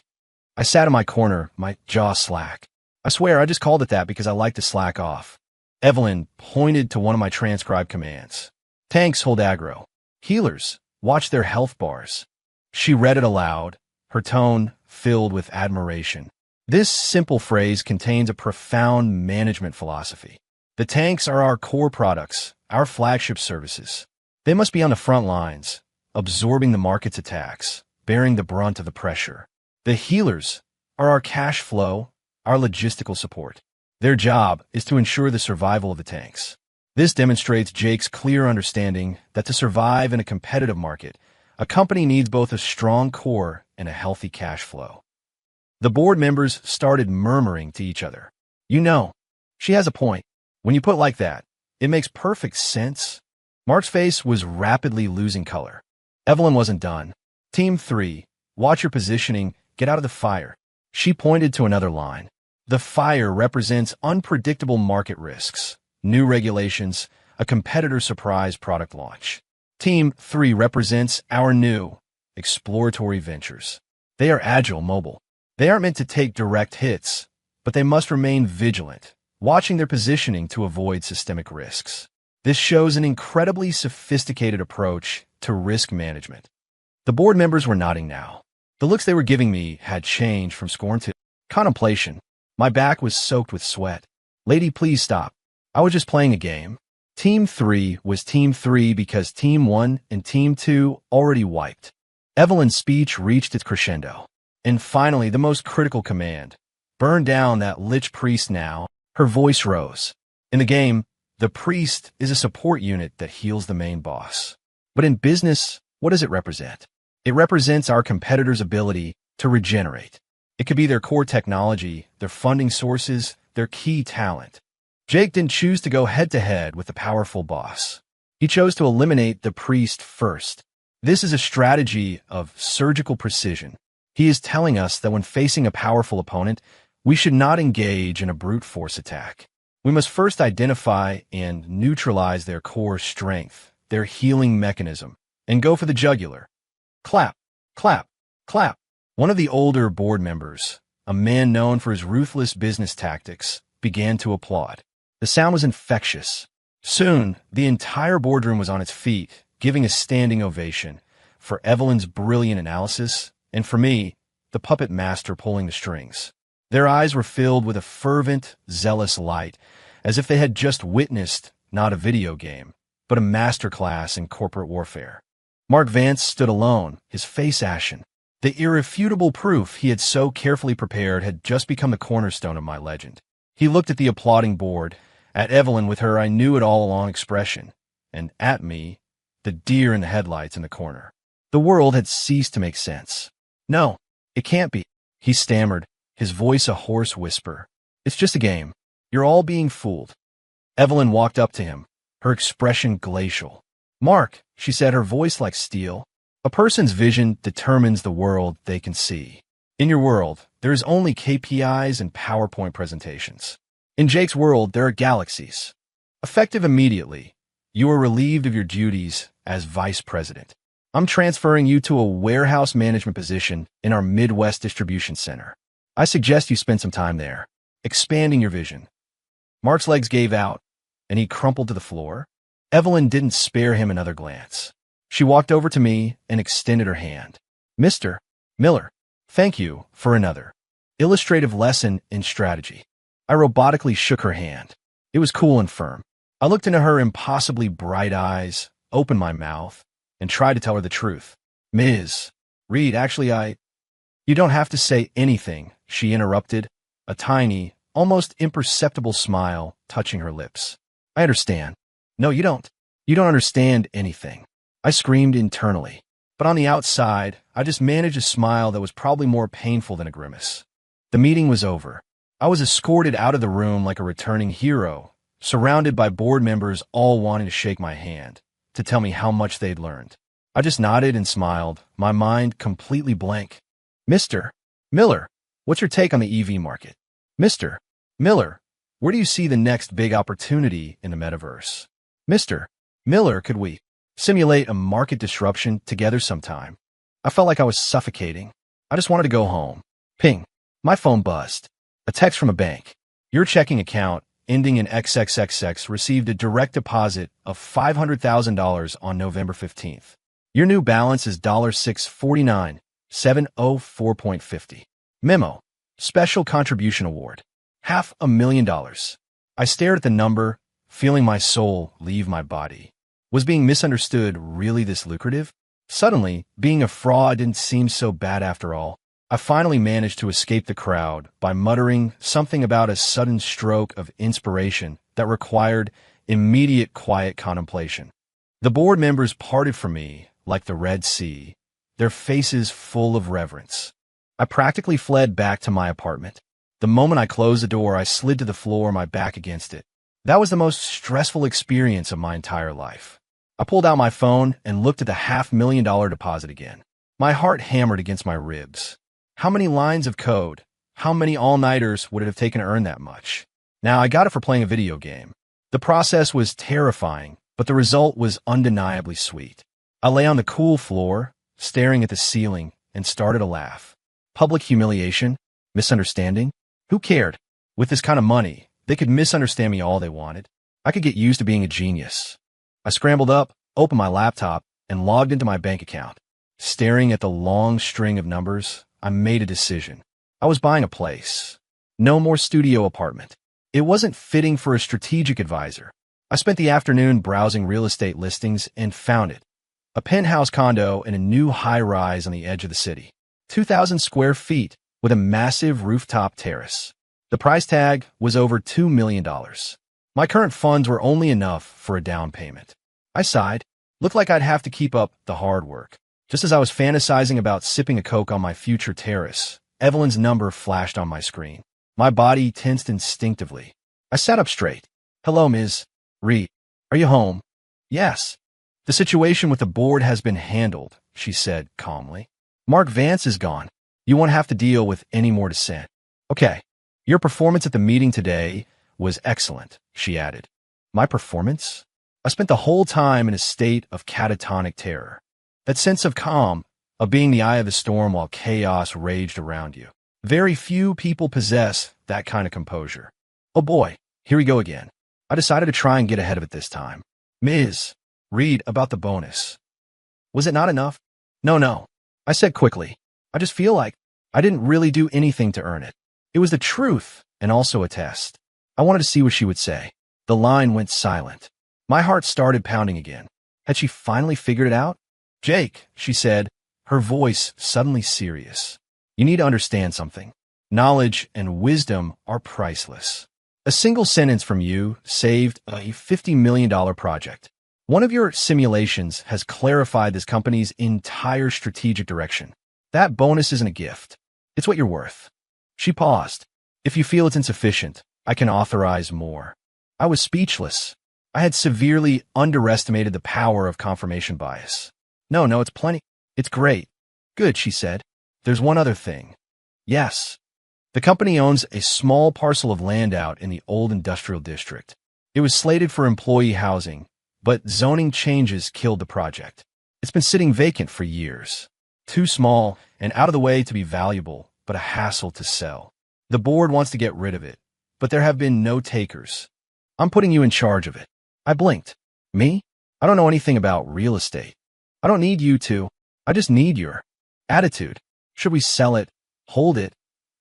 I sat in my corner, my jaw slack. I swear I just called it that because I like to slack off. Evelyn pointed to one of my transcribed commands. Tanks hold aggro. Healers watch their health bars. She read it aloud, her tone filled with admiration. This simple phrase contains a profound management philosophy. The tanks are our core products, our flagship services. They must be on the front lines, absorbing the market's attacks, bearing the brunt of the pressure. The healers are our cash flow, our logistical support. Their job is to ensure the survival of the tanks. This demonstrates Jake's clear understanding that to survive in a competitive market, a company needs both a strong core and a healthy cash flow. The board members started murmuring to each other. You know, she has a point. When you put it like that, it makes perfect sense. Mark's face was rapidly losing color. Evelyn wasn't done. Team 3, watch your positioning, get out of the fire. She pointed to another line. The fire represents unpredictable market risks, new regulations, a competitor surprise product launch. Team 3 represents our new, exploratory ventures. They are agile, mobile. They aren't meant to take direct hits, but they must remain vigilant, watching their positioning to avoid systemic risks. This shows an incredibly sophisticated approach to risk management. The board members were nodding now. The looks they were giving me had changed from scorn to contemplation. My back was soaked with sweat. Lady, please stop. I was just playing a game. Team 3 was Team 3 because Team 1 and Team 2 already wiped. Evelyn's speech reached its crescendo. And finally, the most critical command. Burn down that lich priest now. Her voice rose. In the game, the priest is a support unit that heals the main boss. But in business, what does it represent? It represents our competitors' ability to regenerate. It could be their core technology, their funding sources, their key talent. Jake didn't choose to go head-to-head with the powerful boss. He chose to eliminate the priest first. This is a strategy of surgical precision. He is telling us that when facing a powerful opponent, we should not engage in a brute force attack. We must first identify and neutralize their core strength, their healing mechanism, and go for the jugular. Clap, clap, clap. One of the older board members, a man known for his ruthless business tactics, began to applaud. The sound was infectious. Soon, the entire boardroom was on its feet, giving a standing ovation for Evelyn's brilliant analysis, and for me, the puppet master pulling the strings. Their eyes were filled with a fervent, zealous light, as if they had just witnessed not a video game, but a masterclass in corporate warfare. Mark Vance stood alone, his face ashen. The irrefutable proof he had so carefully prepared had just become the cornerstone of my legend. He looked at the applauding board, at Evelyn with her I knew it all along expression, and at me, the deer in the headlights in the corner. The world had ceased to make sense. "No, it can't be," he stammered, his voice a hoarse whisper. "It's just a game. You're all being fooled." Evelyn walked up to him, her expression glacial. "Mark," she said, her voice like steel, "a person's vision determines the world they can see. In your world, there is only KPIs and PowerPoint presentations. In Jake's world, there are galaxies. Effective immediately, you are relieved of your duties as vice president. I'm transferring you to a warehouse management position in our Midwest distribution center. I suggest you spend some time there, expanding your vision." Mark's legs gave out, and he crumpled to the floor. Evelyn didn't spare him another glance. She walked over to me and extended her hand. "Mr. Miller, thank you for another illustrative lesson in strategy." I robotically shook her hand. It was cool and firm. I looked into her impossibly bright eyes, opened my mouth, and tried to tell her the truth. "Ms. Reed, actually, You don't have to say anything," she interrupted, a tiny, almost imperceptible smile touching her lips. "I understand." "No, you don't. You don't understand anything," I screamed internally. But on the outside, I just managed a smile that was probably more painful than a grimace. The meeting was over. I was escorted out of the room like a returning hero, surrounded by board members all wanting to shake my hand, to tell me how much they'd learned. I just nodded and smiled, my mind completely blank. "Mr. Miller, what's your take on the EV market? Mr. Miller, where do you see the next big opportunity in the metaverse? Mr. Miller, could we simulate a market disruption together sometime?" I felt like I was suffocating. I just wanted to go home. Ping. My phone buzzed. A text from a bank. "Your checking account, ending in XXXX, received a direct deposit of $500,000 on November 15th. Your new balance is $649,704.50. Memo. Special Contribution Award. $500,000. I stared at the number, feeling my soul leave my body. Was being misunderstood really this lucrative? Suddenly, being a fraud didn't seem so bad after all. I finally managed to escape the crowd by muttering something about a sudden stroke of inspiration that required immediate quiet contemplation. The board members parted from me like the Red Sea, their faces full of reverence. I practically fled back to my apartment. The moment I closed the door, I slid to the floor, my back against it. That was the most stressful experience of my entire life. I pulled out my phone and looked at the $500,000 deposit again. My heart hammered against my ribs. How many lines of code, how many all-nighters would it have taken to earn that much? Now, I got it for playing a video game. The process was terrifying, but the result was undeniably sweet. I lay on the cool floor, staring at the ceiling, and started to laugh. Public humiliation? Misunderstanding? Who cared? With this kind of money, they could misunderstand me all they wanted. I could get used to being a genius. I scrambled up, opened my laptop, and logged into my bank account. Staring at the long string of numbers, I made a decision. I was buying a place. No more studio apartment. It wasn't fitting for a strategic advisor. I spent the afternoon browsing real estate listings and found it. A penthouse condo in a new high-rise on the edge of the city. 2,000 square feet with a massive rooftop terrace. The price tag was over $2 million. My current funds were only enough for a down payment. I sighed. Looked like I'd have to keep up the hard work. Just as I was fantasizing about sipping a Coke on my future terrace, Evelyn's number flashed on my screen. My body tensed instinctively. I sat up straight. "Hello, Ms. Reed. Are you home?" "Yes." "The situation with the board has been handled," she said calmly. "Mark Vance is gone. You won't have to deal with any more dissent." "Okay. Your performance at the meeting today was excellent," she added. My performance? I spent the whole time in a state of catatonic terror. That sense of calm, of being the eye of the storm while chaos raged around you. Very few people possess that kind of composure. Oh boy, here we go again. I decided to try and get ahead of it this time. Ms. Read about the bonus. Was it not enough? No, I said quickly. I just feel like I didn't really do anything to earn it. It was the truth and also a test. I wanted to see what she would say. The line went silent. My heart started pounding again. Had she finally figured it out? Jake, she said, her voice suddenly serious. You need to understand something. Knowledge and wisdom are priceless. A single sentence from you saved a $50 million project. One of your simulations has clarified this company's entire strategic direction. That bonus isn't a gift. It's what you're worth. She paused. If you feel it's insufficient, I can authorize more. I was speechless. I had severely underestimated the power of confirmation bias. No, it's plenty. It's great. Good, she said. There's one other thing. Yes. The company owns a small parcel of land out in the old industrial district. It was slated for employee housing, but zoning changes killed the project. It's been sitting vacant for years. Too small and out of the way to be valuable, but a hassle to sell. The board wants to get rid of it, but there have been no takers. I'm putting you in charge of it. I blinked. Me? I don't know anything about real estate. I don't need you to. I just need your attitude. Should we sell it, hold it,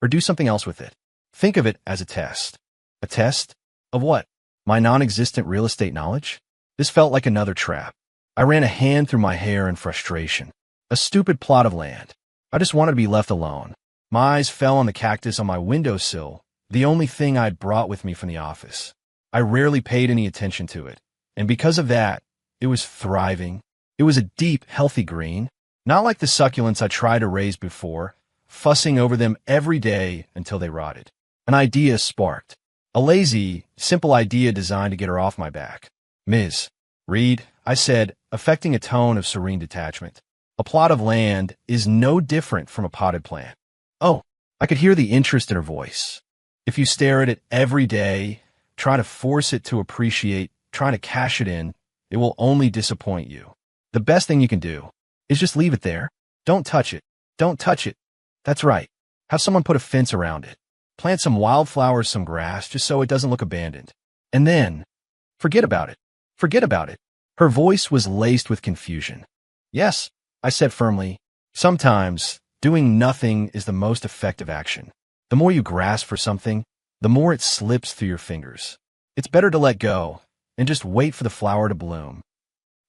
or do something else with it? Think of it as a test. A test? Of what? My non-existent real estate knowledge? This felt like another trap. I ran a hand through my hair in frustration. A stupid plot of land. I just wanted to be left alone. My eyes fell on the cactus on my windowsill, the only thing I'd brought with me from the office. I rarely paid any attention to it, and because of that, it was thriving. It was a deep, healthy green, not like the succulents I tried to raise before, fussing over them every day until they rotted. An idea sparked. A lazy, simple idea designed to get her off my back. Ms. Reed, I said, affecting a tone of serene detachment. A plot of land is no different from a potted plant. Oh, I could hear the interest in her voice. If you stare at it every day, trying to force it to appreciate, trying to cash it in, it will only disappoint you. The best thing you can do is just leave it there. Don't touch it. Don't touch it. That's right. Have someone put a fence around it. Plant some wildflowers, some grass, just so it doesn't look abandoned. And then, forget about it. Forget about it. Her voice was laced with confusion. Yes, I said firmly. Sometimes, doing nothing is the most effective action. The more you grasp for something, the more it slips through your fingers. It's better to let go and just wait for the flower to bloom.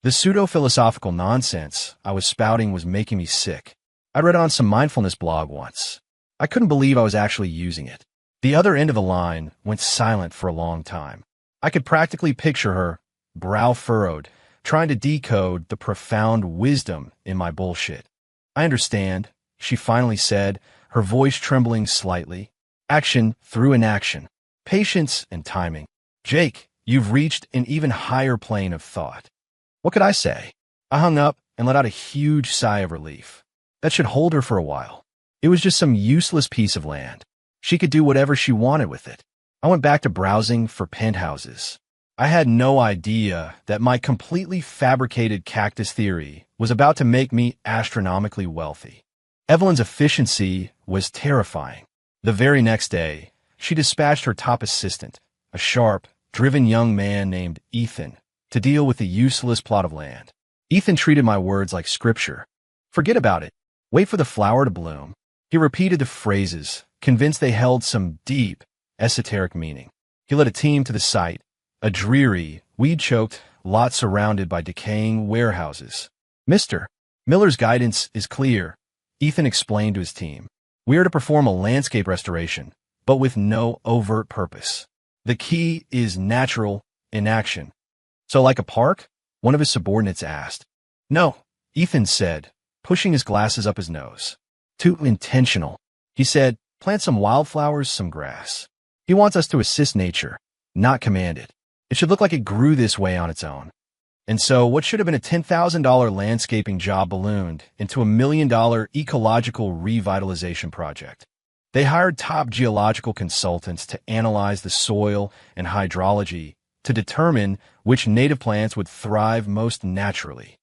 The pseudo-philosophical nonsense I was spouting was making me sick. I read on some mindfulness blog once. I couldn't believe I was actually using it. The other end of the line went silent for a long time. I could practically picture her, brow furrowed, trying to decode the profound wisdom in my bullshit. I understand, she finally said, her voice trembling slightly. Action through inaction. Patience and timing. Jake, you've reached an even higher plane of thought. What could I say? I hung up and let out a huge sigh of relief. That should hold her for a while. It was just some useless piece of land. She could do whatever she wanted with it. I went back to browsing for penthouses. I had no idea that my completely fabricated cactus theory was about to make me astronomically wealthy. Evelyn's efficiency was terrifying. The very next day, she dispatched her top assistant, a sharp, driven young man named Ethan, to deal with the useless plot of land. Ethan treated my words like scripture. Forget about it. Wait for the flower to bloom. He repeated the phrases, convinced they held some deep, esoteric meaning. He led a team to the site, a dreary, weed-choked lot surrounded by decaying warehouses. Mr. Miller's guidance is clear, Ethan explained to his team. We are to perform a landscape restoration, but with no overt purpose. The key is natural inaction. So like a park? One of his subordinates asked. No, Ethan said, pushing his glasses up his nose. Too intentional. He said, plant some wildflowers, some grass. He wants us to assist nature, not command it. It should look like it grew this way on its own. And so what should have been a $10,000 landscaping job ballooned into a $1 million ecological revitalization project. They hired top geological consultants to analyze the soil and hydrology to determine which native plants would thrive most naturally.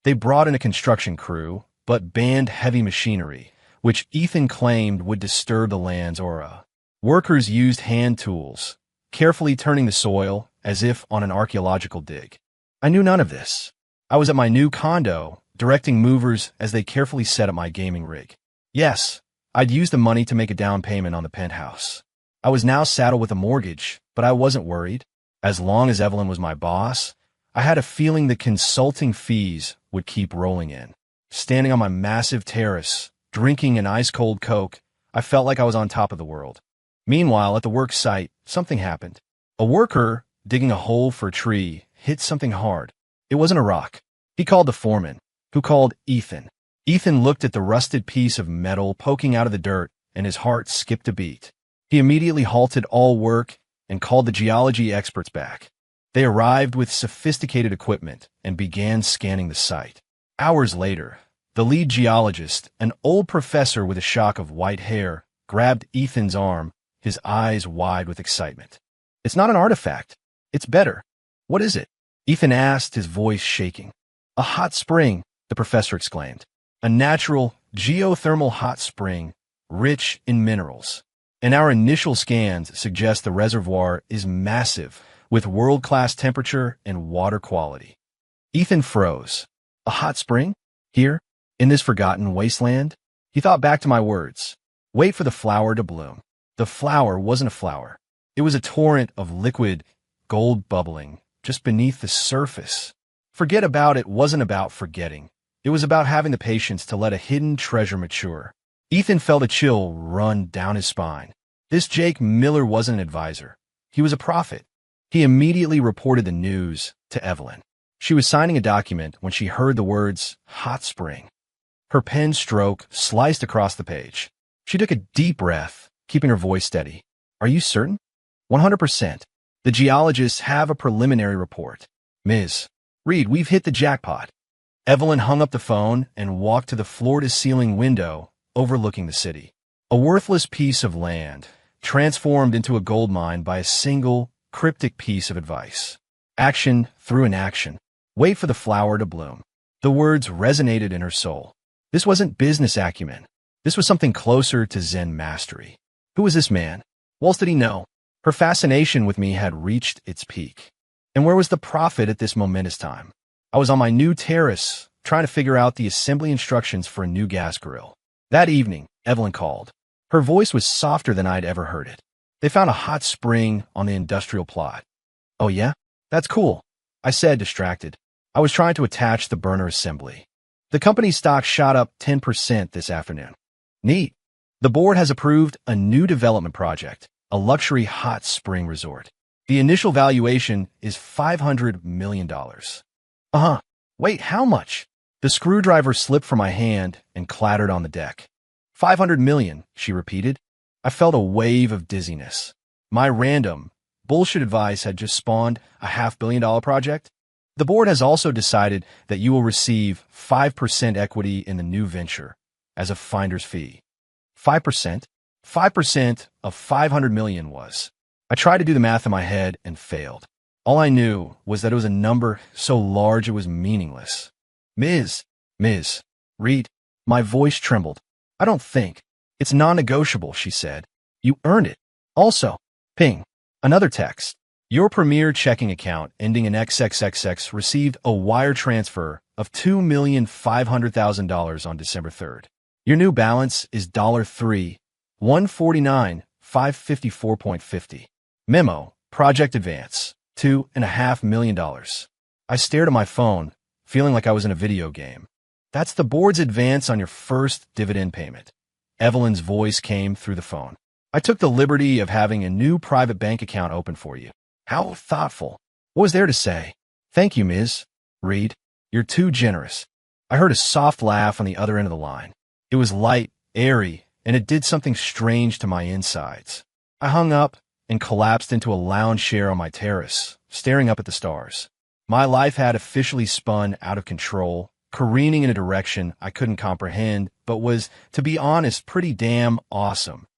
They brought in a construction crew, but banned heavy machinery, which Ethan claimed would disturb the land's aura. Workers used hand tools, carefully turning the soil as if on an archaeological dig. I knew none of this. I was at my new condo, directing movers as they carefully set up my gaming rig. Yes, I'd used the money to make a down payment on the penthouse. I was now saddled with a mortgage, but I wasn't worried. As long as Evelyn was my boss, I had a feeling the consulting fees would keep rolling in. Standing on my massive terrace, drinking an ice-cold Coke, I felt like I was on top of the world. Meanwhile, at the work site, something happened. A worker, digging a hole for a tree, hit something hard. It wasn't a rock. He called the foreman, who called Ethan. Ethan looked at the rusted piece of metal poking out of the dirt, and his heart skipped a beat. He immediately halted all work and called the geology experts back. They arrived with sophisticated equipment and began scanning the site. Hours later, the lead geologist, an old professor with a shock of white hair, grabbed Ethan's arm, his eyes wide with excitement. "It's not an artifact. It's better." "What is it?" Ethan asked, his voice shaking. "A hot spring," the professor exclaimed. "A natural, geothermal hot spring, rich in minerals. And our initial scans suggest the reservoir is massive, with world-class temperature and water quality." Ethan froze. "A hot spring? Here? In this forgotten wasteland?" He thought back to my words. "Wait for the flower to bloom." The flower wasn't a flower. It was a torrent of liquid gold bubbling just beneath the surface. Forget about it wasn't about forgetting. It was about having the patience to let a hidden treasure mature. Ethan felt a chill run down his spine. This Jake Miller wasn't an advisor. He was a prophet. He immediately reported the news to Evelyn. She was signing a document when she heard the words, "hot spring." Her pen stroke sliced across the page. She took a deep breath, keeping her voice steady. "Are you certain?" 100%. The geologists have a preliminary report. "Ms. Reed, we've hit the jackpot." Evelyn hung up the phone and walked to the floor-to-ceiling window overlooking the city. A worthless piece of land, transformed into a gold mine by a single, cryptic piece of advice. Action through inaction. Wait for the flower to bloom. The words resonated in her soul. This wasn't business acumen. This was something closer to Zen mastery. Who was this man? What else did he know? Her fascination with me had reached its peak. And where was the prophet at this momentous time? I was on my new terrace, trying to figure out the assembly instructions for a new gas grill. That evening, Evelyn called. Her voice was softer than I'd ever heard it. "They found a hot spring on the industrial plot." "Oh yeah? That's cool," I said, distracted. I was trying to attach the burner assembly. "The company's stock shot up 10% this afternoon." "Neat. The board has approved a new development project, a luxury hot spring resort. The initial valuation is $500 million. "Uh-huh. Wait, how much?" The screwdriver slipped from my hand and clattered on the deck. $500 million, she repeated. I felt a wave of dizziness. My random, bullshit advice had just spawned a $500 million project. "The board has also decided that you will receive 5% equity in the new venture as a finder's fee." 5%? 5% of $500 million was. I tried to do the math in my head and failed. All I knew was that it was a number so large it was meaningless. Ms. Reed, my voice trembled. "I don't think. It's non-negotiable," she said. "You earned it." Also, ping. Another text. "Your premier checking account ending in XXXX received a wire transfer of $2,500,000 on December 3rd. Your new balance is $3,149,554.50. Memo, project advance, $2.5 million. I stared at my phone, feeling like I was in a video game. "That's the board's advance on your first dividend payment." Evelyn's voice came through the phone. "I took the liberty of having a new private bank account open for you." How thoughtful. What was there to say? "Thank you, Ms. Reed. You're too generous." I heard a soft laugh on the other end of the line. It was light, airy, and it did something strange to my insides. I hung up and collapsed into a lounge chair on my terrace, staring up at the stars. My life had officially spun out of control, careening in a direction I couldn't comprehend, but was, to be honest, pretty damn awesome.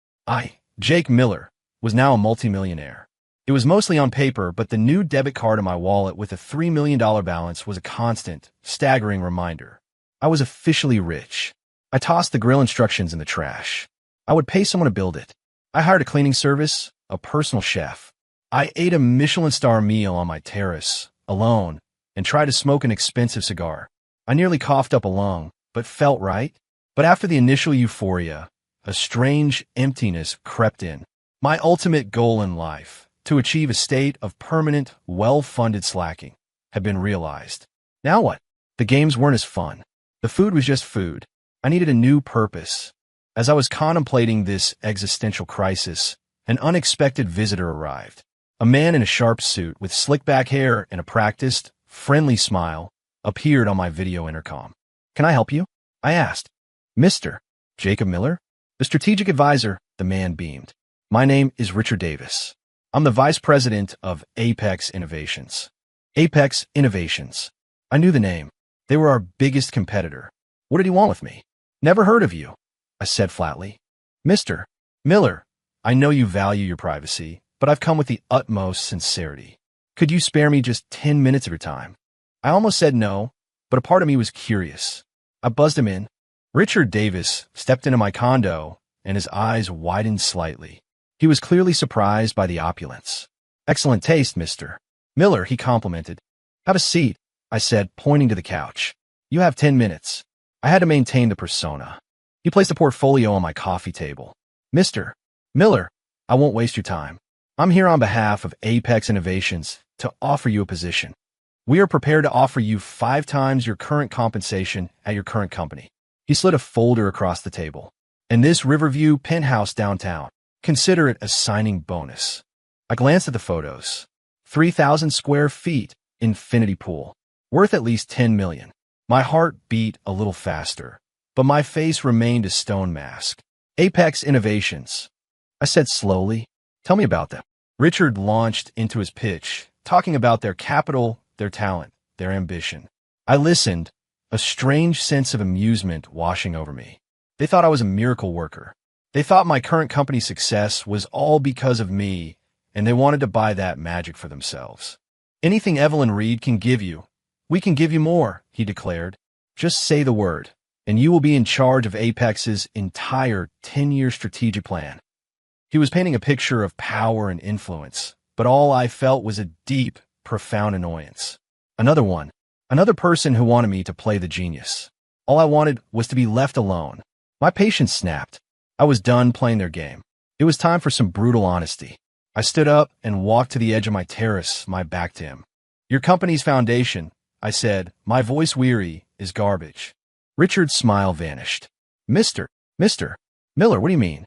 Jake Miller, was now a multimillionaire. It was mostly on paper, but the new debit card in my wallet with a $3 million balance was a constant, staggering reminder. I was officially rich. I tossed the grill instructions in the trash. I would pay someone to build it. I hired a cleaning service, a personal chef. I ate a Michelin-star meal on my terrace, alone, and tried to smoke an expensive cigar. I nearly coughed up a lung, but felt right. But after the initial euphoria, a strange emptiness crept in. My ultimate goal in life, to achieve a state of permanent, well-funded slacking, had been realized. Now what? The games weren't as fun. The food was just food. I needed a new purpose. As I was contemplating this existential crisis, an unexpected visitor arrived. A man in a sharp suit with slick-back hair and a practiced, friendly smile appeared on my video intercom. "Can I help you?" I asked. "Mr. Jacob Miller?" "The strategic advisor," the man beamed. "My name is Richard Davis. I'm the vice president of Apex Innovations." Apex Innovations. I knew the name. They were our biggest competitor. What did he want with me? "Never heard of you," I said flatly. "Mr. Miller, I know you value your privacy, but I've come with the utmost sincerity. Could you spare me just 10 minutes of your time?" I almost said no, but a part of me was curious. I buzzed him in. Richard Davis stepped into my condo, and his eyes widened slightly. He was clearly surprised by the opulence. "Excellent taste, Mr. Miller," he complimented. "Have a seat," I said, pointing to the couch. "You have 10 minutes. I had to maintain the persona. He placed a portfolio on my coffee table. "Mr. Miller, I won't waste your time. I'm here on behalf of Apex Innovations to offer you a position. We are prepared to offer you 5 times your current compensation at your current company." He slid a folder across the table. "And this Riverview penthouse downtown. Consider it a signing bonus." I glanced at the photos. 3,000 square feet, infinity pool. Worth at least 10 million. My heart beat a little faster, but my face remained a stone mask. "Apex Innovations," I said slowly. "Tell me about them." Richard launched into his pitch, talking about their capital, their talent, their ambition. I listened, a strange sense of amusement washing over me. They thought I was a miracle worker. They thought my current company's success was all because of me, and they wanted to buy that magic for themselves. "Anything Evelyn Reed can give you, we can give you more," he declared. "Just say the word, and you will be in charge of Apex's entire 10-year strategic plan." He was painting a picture of power and influence, but all I felt was a deep, profound annoyance. Another person who wanted me to play the genius. All I wanted was to be left alone. My patience snapped. I was done playing their game. It was time for some brutal honesty. I stood up and walked to the edge of my terrace, my back to him. "Your company's foundation," I said, my voice weary, "is garbage." Richard's smile vanished. Mr. Miller, what do you mean?"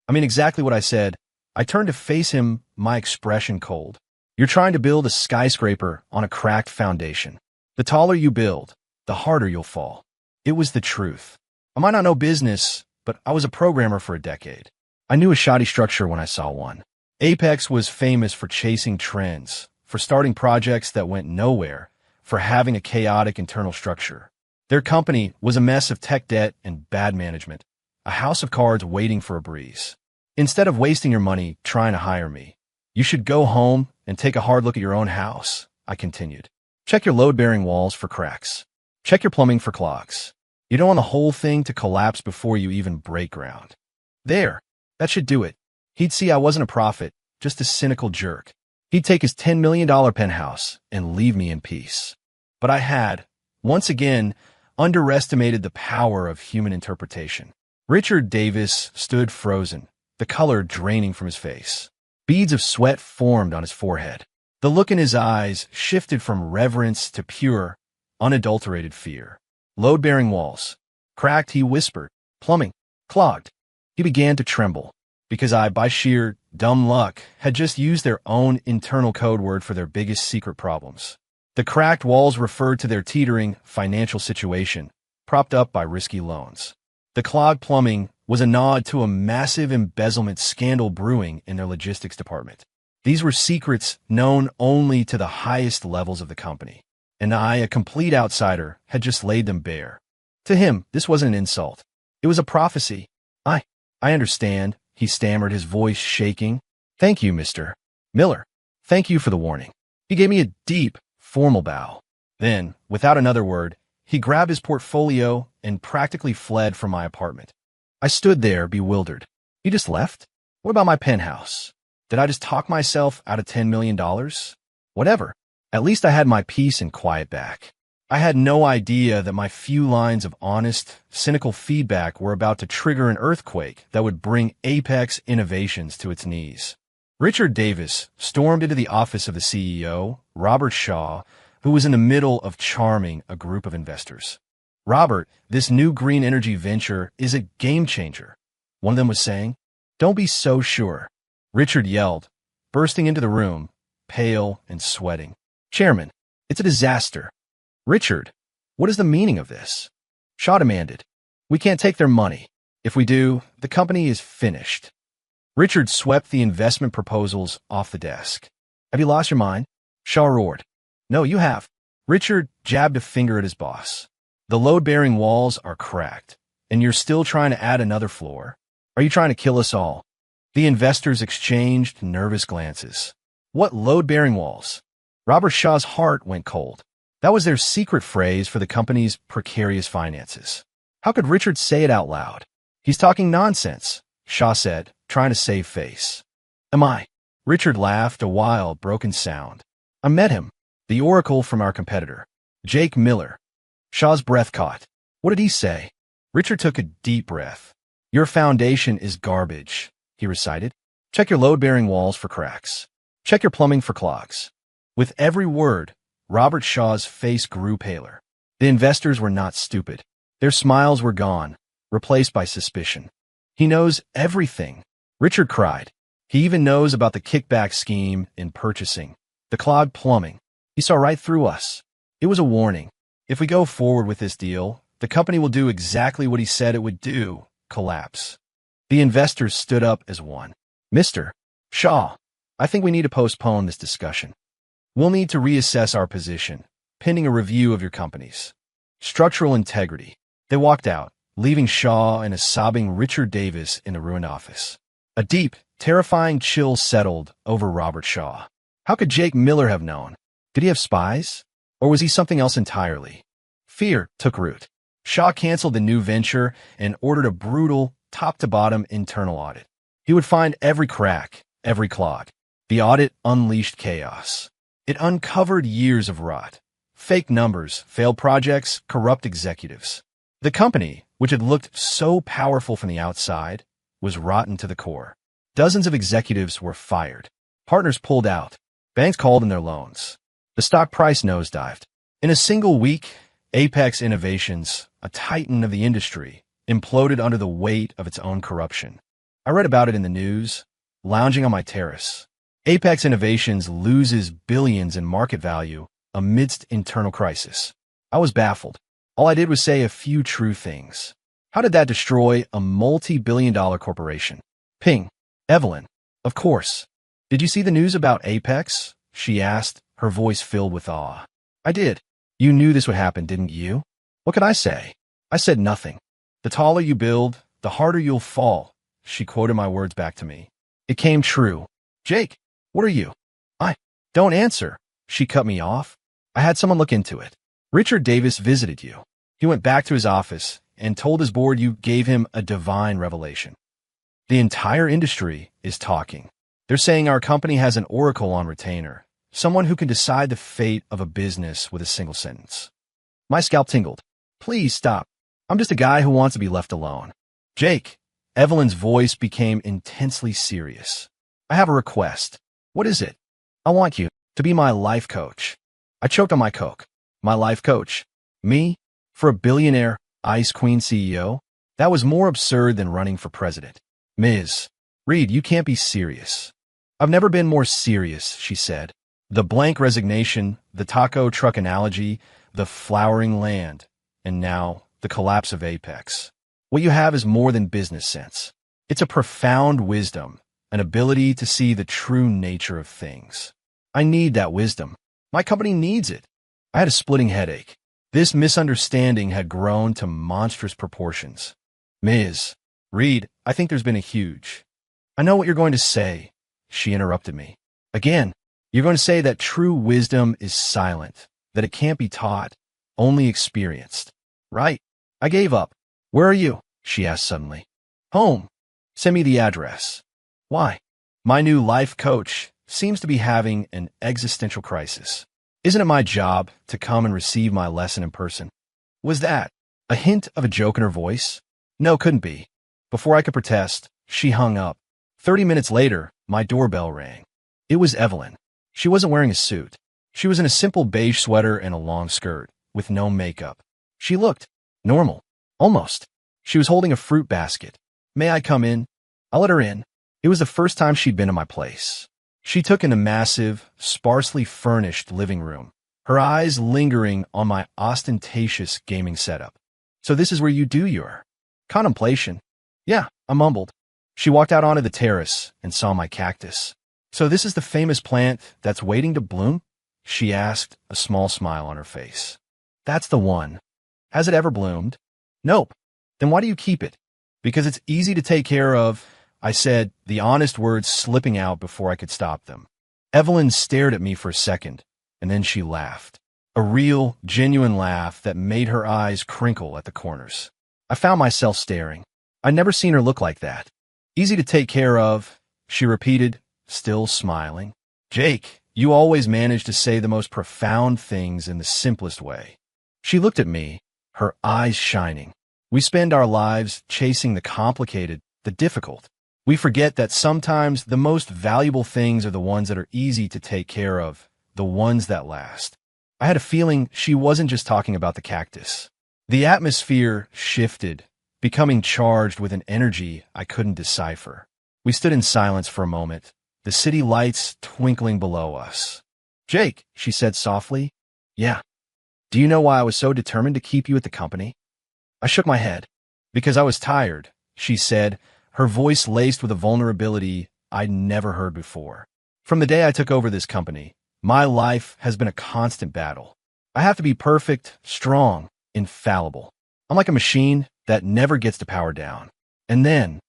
"I mean exactly what I said." I turned to face him, my expression cold. "You're trying to build a skyscraper on a cracked foundation. The taller you build, the harder you'll fall." It was the truth. I might not know business, but I was a programmer for a decade. I knew a shoddy structure when I saw one. Apex was famous for chasing trends, for starting projects that went nowhere, for having a chaotic internal structure. Their company was a mess of tech debt and bad management, a house of cards waiting for a breeze. "Instead of wasting your money trying to hire me, you should go home and take a hard look at your own house," I continued. "Check your load-bearing walls for cracks. Check your plumbing for clogs. You don't want the whole thing to collapse before you even break ground." There, that should do it. He'd see I wasn't a prophet, just a cynical jerk. He'd take his $10 million penthouse and leave me in peace. But I had, once again, underestimated the power of human interpretation. Richard Davis stood frozen, the color draining from his face. Beads of sweat formed on his forehead. The look in his eyes shifted from reverence to pure, unadulterated fear. "Load-bearing walls. Cracked," he whispered. "Plumbing. Clogged." He began to tremble, because I, by sheer dumb luck, had just used their own internal code word for their biggest secret problems. The cracked walls referred to their teetering financial situation, propped up by risky loans. The clogged plumbing was a nod to a massive embezzlement scandal brewing in their logistics department. These were secrets known only to the highest levels of the company, and I, a complete outsider, had just laid them bare. To him, this wasn't an insult. It was a prophecy. I understand," he stammered, his voice shaking. "Thank you, Mr. Miller. Thank you for the warning." He gave me a deep, formal bow. Then, without another word, He grabbed his portfolio and practically fled from my apartment. I stood there, bewildered. You just left? What about my penthouse? Did I just talk myself out of $10 million? Whatever. At least I had my peace and quiet back. I had no idea that my few lines of honest, cynical feedback were about to trigger an earthquake that would bring Apex Innovations to its knees. Richard Davis stormed into the office of the CEO, Robert Shaw, who was in the middle of charming a group of investors. Robert, this new green energy venture is a game changer. One of them was saying, "Don't be so sure." Richard yelled, bursting into the room, pale and sweating. "Chairman, it's a disaster." "Richard, what is the meaning of this?" Shaw demanded. "We can't take their money. If we do, the company is finished." Richard swept the investment proposals off the desk. "Have you lost your mind?" Shaw roared. "No, you have." Richard jabbed a finger at his boss. "The load-bearing walls are cracked, and you're still trying to add another floor? Are you trying to kill us all?" The investors exchanged nervous glances. What load-bearing walls? Robert Shaw's heart went cold. That was their secret phrase for the company's precarious finances. How could Richard say it out loud? "He's talking nonsense," Shaw said, trying to save face. "Am I?" Richard laughed, a wild, broken sound. "I met him, the oracle from our competitor, Jake Miller." Shaw's breath caught. "What did he say?" Richard took a deep breath. "Your foundation is garbage," he recited. "Check your load-bearing walls for cracks. Check your plumbing for clogs." With every word, Robert Shaw's face grew paler. The investors were not stupid. Their smiles were gone, replaced by suspicion. "He knows everything," Richard cried. "He even knows about the kickback scheme in purchasing, the clogged plumbing. He saw right through us. It was a warning. If we go forward with this deal, the company will do exactly what he said it would do, collapse." The investors stood up as one. "Mr. Shaw, I think we need to postpone this discussion. We'll need to reassess our position, pending a review of your company's structural integrity." They walked out, leaving Shaw and a sobbing Richard Davis in the ruined office. A deep, terrifying chill settled over Robert Shaw. How could Jake Miller have known? Did he have spies? Or was he something else entirely? Fear took root. Shaw canceled the new venture and ordered a brutal, top-to-bottom internal audit. He would find every crack, every clog. The audit unleashed chaos. It uncovered years of rot. Fake numbers, failed projects, corrupt executives. The company, which had looked so powerful from the outside, was rotten to the core. Dozens of executives were fired. Partners pulled out. Banks called in their loans. The stock price nosedived. In a single week, Apex Innovations, a titan of the industry, imploded under the weight of its own corruption. I read about it in the news, lounging on my terrace. Apex Innovations loses billions in market value amidst internal crisis. I was baffled. All I did was say a few true things. How did that destroy a multi-billion-dollar corporation? Ping. Evelyn. Of course. "Did you see the news about Apex?" she asked, her voice filled with awe. "I did." "You knew this would happen, didn't you?" What could I say? I said nothing. "The taller you build, the harder you'll fall," she quoted my words back to me. It came true. "Jake, what are you?" Don't answer." She cut me off. "I had someone look into it. Richard Davis visited you. He went back to his office and told his board you gave him a divine revelation. The entire industry is talking. They're saying our company has an oracle on retainer, someone who can decide the fate of a business with a single sentence." My scalp tingled. "Please stop. I'm just a guy who wants to be left alone." "Jake," Evelyn's voice became intensely serious. "I have a request." "What is it?" "I want you to be my life coach." I choked on my Coke. My life coach? Me? For a billionaire, Ice Queen CEO? That was more absurd than running for president. "Ms. Reed, you can't be serious." "I've never been more serious," she said. The blank resignation, the taco truck analogy, the flowering land, and now the collapse of Apex. What you have is more than business sense. It's a profound wisdom, an ability to see the true nature of things. I need that wisdom. My company needs it. I had a splitting headache. This misunderstanding had grown to monstrous proportions. "Ms. Reed, I think there's been a huge—" "I know what you're going to say," she interrupted me. "Again, you're going to say that true wisdom is silent, that it can't be taught. only experienced. Right. I gave up. Where are you? She asked suddenly. Home. Send me the address. Why? My new life coach seems to be having an existential crisis. Isn't it my job to come and receive my lesson in person? Was that a hint of a joke in her voice? No, couldn't be. Before I could protest, she hung up. 30 minutes later, my doorbell rang. It was Evelyn. She wasn't wearing a suit. She was in a simple beige sweater and a long skirt, with no makeup. She looked normal. Almost. She was holding a fruit basket. May I come in? I let her in. It was the first time she'd been to my place. She took in a massive, sparsely furnished living room, her eyes lingering on my ostentatious gaming setup. So this is where you do your contemplation? Yeah, I mumbled. She walked out onto the terrace and saw my cactus. So this is the famous plant that's waiting to bloom? She asked, a small smile on her face. That's the one. Has it ever bloomed? Nope. Then why do you keep it? Because it's easy to take care of, I said, the honest words slipping out before I could stop them. Evelyn stared at me for a second, and then she laughed. A real, genuine laugh that made her eyes crinkle at the corners. I found myself staring. I'd never seen her look like that. Easy to take care of, she repeated, still smiling. Jake, you always manage to say the most profound things in the simplest way. She looked at me, her eyes shining. We spend our lives chasing the complicated, the difficult. We forget that sometimes the most valuable things are the ones that are easy to take care of, the ones that last. I had a feeling she wasn't just talking about the cactus. The atmosphere shifted, becoming charged with an energy I couldn't decipher. We stood in silence for a moment, the city lights twinkling below us. Jake, she said softly. Yeah. Do you know why I was so determined to keep you at the company? I shook my head. Because I was tired, she said, her voice laced with a vulnerability I'd never heard before. From the day I took over this company, my life has been a constant battle. I have to be perfect, strong, infallible. I'm like a machine that never gets to power down. And then,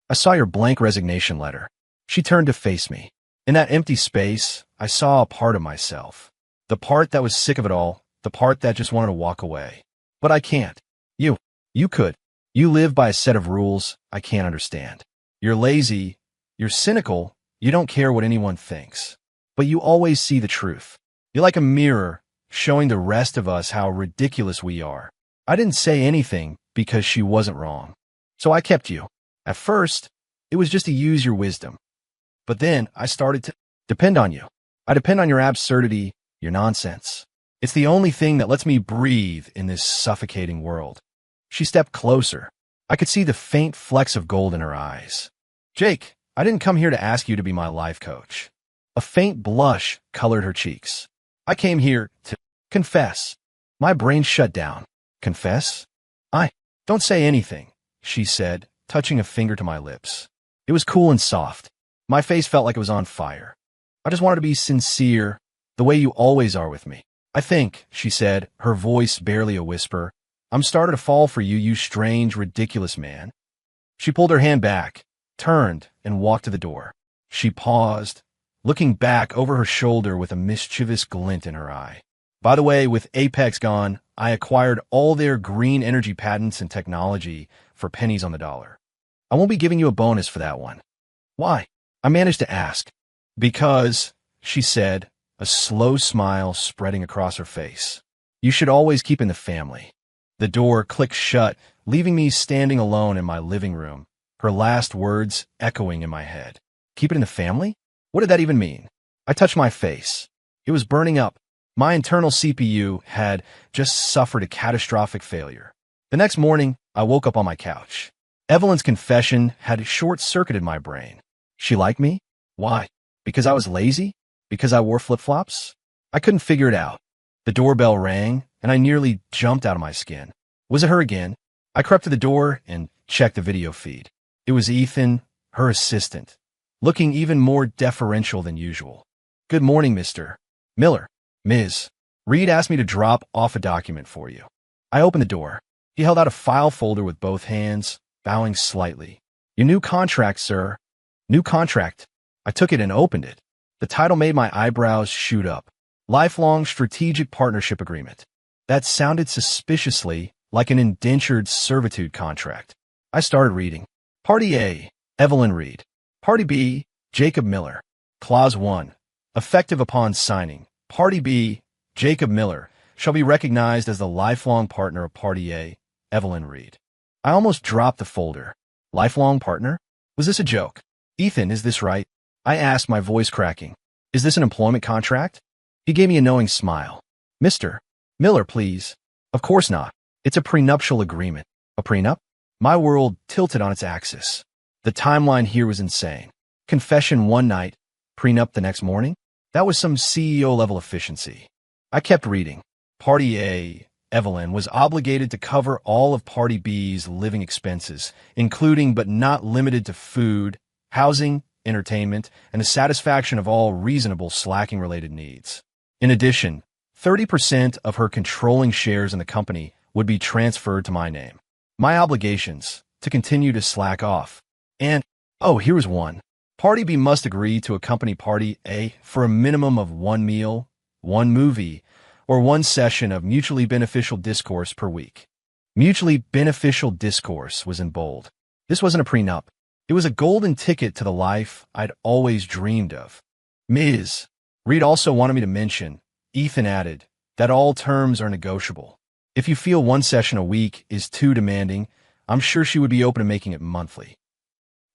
I saw your blank resignation letter. She turned to face me. In that empty space, I saw a part of myself. The part that was sick of it all, the part that just wanted to walk away. But I can't. You could. You live by a set of rules I can't understand. You're lazy, you're cynical, you don't care what anyone thinks. But you always see the truth. You're like a mirror, showing the rest of us how ridiculous we are. I didn't say anything because she wasn't wrong. So I kept you. At first, it was just to use your wisdom. But then I started to depend on you. I depend on your absurdity, your nonsense. It's the only thing that lets me breathe in this suffocating world. She stepped closer. I could see the faint flecks of gold in her eyes. Jake, I didn't come here to ask you to be my life coach. A faint blush colored her cheeks. I came here to confess. My brain shut down. Confess? Don't say anything, she said, touching a finger to my lips. It was cool and soft. My face felt like it was on fire. I just wanted to be sincere, the way you always are with me. I think, she said, her voice barely a whisper, I'm starting to fall for you, you strange, ridiculous man. She pulled her hand back, turned, and walked to the door. She paused, looking back over her shoulder with a mischievous glint in her eye. By the way, with Apex gone, I acquired all their green energy patents and technology for pennies on the dollar. I won't be giving you a bonus for that one. Why? I managed to ask. Because, she said, a slow smile spreading across her face. You should always keep in the family. The door clicked shut, leaving me standing alone in my living room, her last words echoing in my head. Keep it in the family? What did that even mean? I touched my face. It was burning up. My internal CPU had just suffered a catastrophic failure. The next morning, I woke up on my couch. Evelyn's confession had short-circuited my brain. She liked me? Why? Because I was lazy? Because I wore flip-flops? I couldn't figure it out. The doorbell rang, and I nearly jumped out of my skin. Was it her again? I crept to the door and checked the video feed. It was Ethan, her assistant, looking even more deferential than usual. Good morning, Mr. Miller. Ms. Reed asked me to drop off a document for you. I opened the door. He held out a file folder with both hands, bowing slightly. Your new contract, sir. New contract. I took it and opened it. The title made my eyebrows shoot up. Lifelong Strategic Partnership Agreement. That sounded suspiciously like an indentured servitude contract. I started reading. Party A, Evelyn Reed. Party B, Jacob Miller. Clause 1. Effective upon signing. Party B, Jacob Miller, shall be recognized as the lifelong partner of Party A, Evelyn Reed. I almost dropped the folder. Lifelong partner? Was this a joke? Ethan, is this right? I asked, my voice cracking. Is this an employment contract? He gave me a knowing smile. Mr. Miller, please. Of course not. It's a prenuptial agreement. A prenup? My world tilted on its axis. The timeline here was insane. Confession one night, prenup the next morning? That was some CEO-level efficiency. I kept reading. Party A, Evelyn, was obligated to cover all of Party B's living expenses, including but not limited to food, housing, entertainment, and the satisfaction of all reasonable slacking-related needs. In addition, 30% of her controlling shares in the company would be transferred to my name. My obligations, to continue to slack off. And, oh, here was one. Party B must agree to accompany Party A for a minimum of one meal, one movie, or one session of mutually beneficial discourse per week. Mutually beneficial discourse was in bold. This wasn't a prenup. It was a golden ticket to the life I'd always dreamed of. Ms. Reed also wanted me to mention, Ethan added, that all terms are negotiable. If you feel one session a week is too demanding, I'm sure she would be open to making it monthly.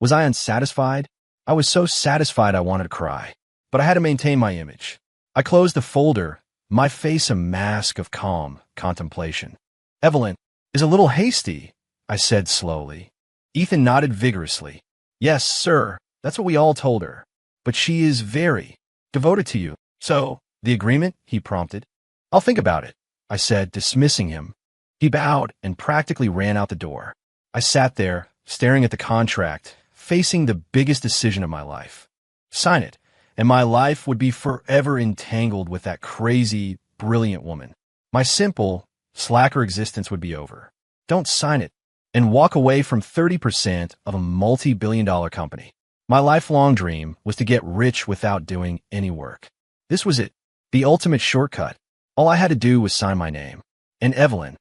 Was I unsatisfied? I was so satisfied I wanted to cry, but I had to maintain my image. I closed the folder, my face a mask of calm contemplation. Evelyn is a little hasty, I said slowly. Ethan nodded vigorously. Yes, sir, that's what we all told her. But she is very devoted to you. So, the agreement? He prompted. I'll think about it, I said, dismissing him. He bowed and practically ran out the door. I sat there, staring at the contract, facing the biggest decision of my life. Sign it, and my life would be forever entangled with that crazy, brilliant woman. My simple, slacker existence would be over. Don't sign it, and walk away from 30% of a multi-billion-dollar company. My lifelong dream was to get rich without doing any work. This was it, the ultimate shortcut. All I had to do was sign my name. And Evelyn,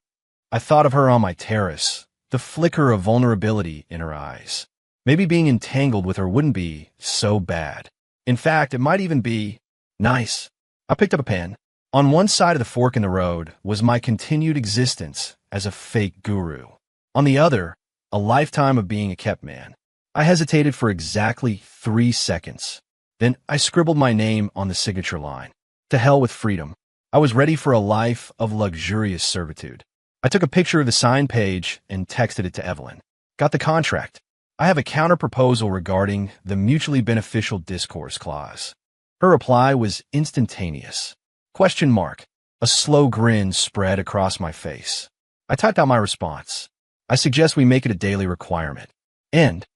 I thought of her on my terrace, the flicker of vulnerability in her eyes. Maybe being entangled with her wouldn't be so bad. In fact, it might even be nice. I picked up a pen. On one side of the fork in the road was my continued existence as a fake guru. On the other, a lifetime of being a kept man. I hesitated for exactly 3 seconds. Then I scribbled my name on the signature line. To hell with freedom. I was ready for a life of luxurious servitude. I took a picture of the signed page and texted it to Evelyn. Got the contract. I have a counter-proposal regarding the mutually beneficial discourse clause. Her reply was instantaneous. Question mark. A slow grin spread across my face. I typed out my response. I suggest we make it a daily requirement. End.